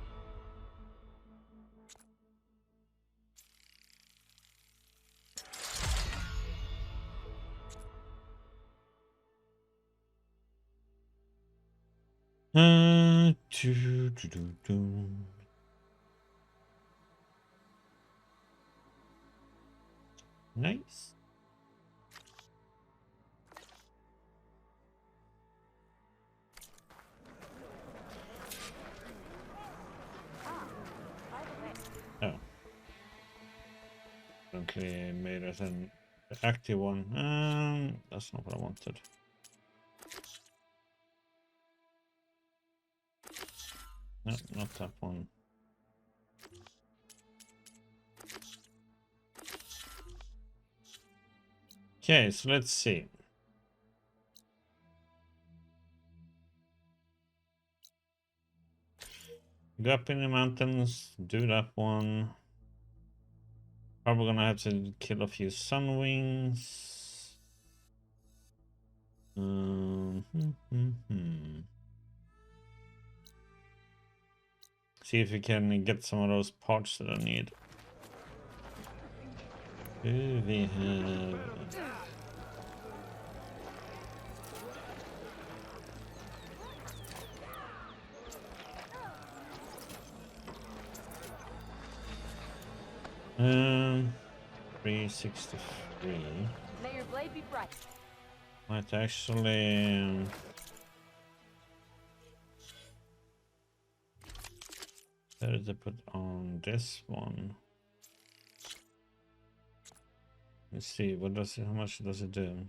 Do, do, do, do. Nice. Oh. Apparently made us an active one. That's not what I wanted. No, not that one. Okay, so let's see. Go up in the mountains, do that one. Probably gonna have to kill a few sunwings. See if we can get some of those parts that I need. Do we have... 363. May your blade be bright. Might actually better to put on this one. Let's see, what does it, how much does it do?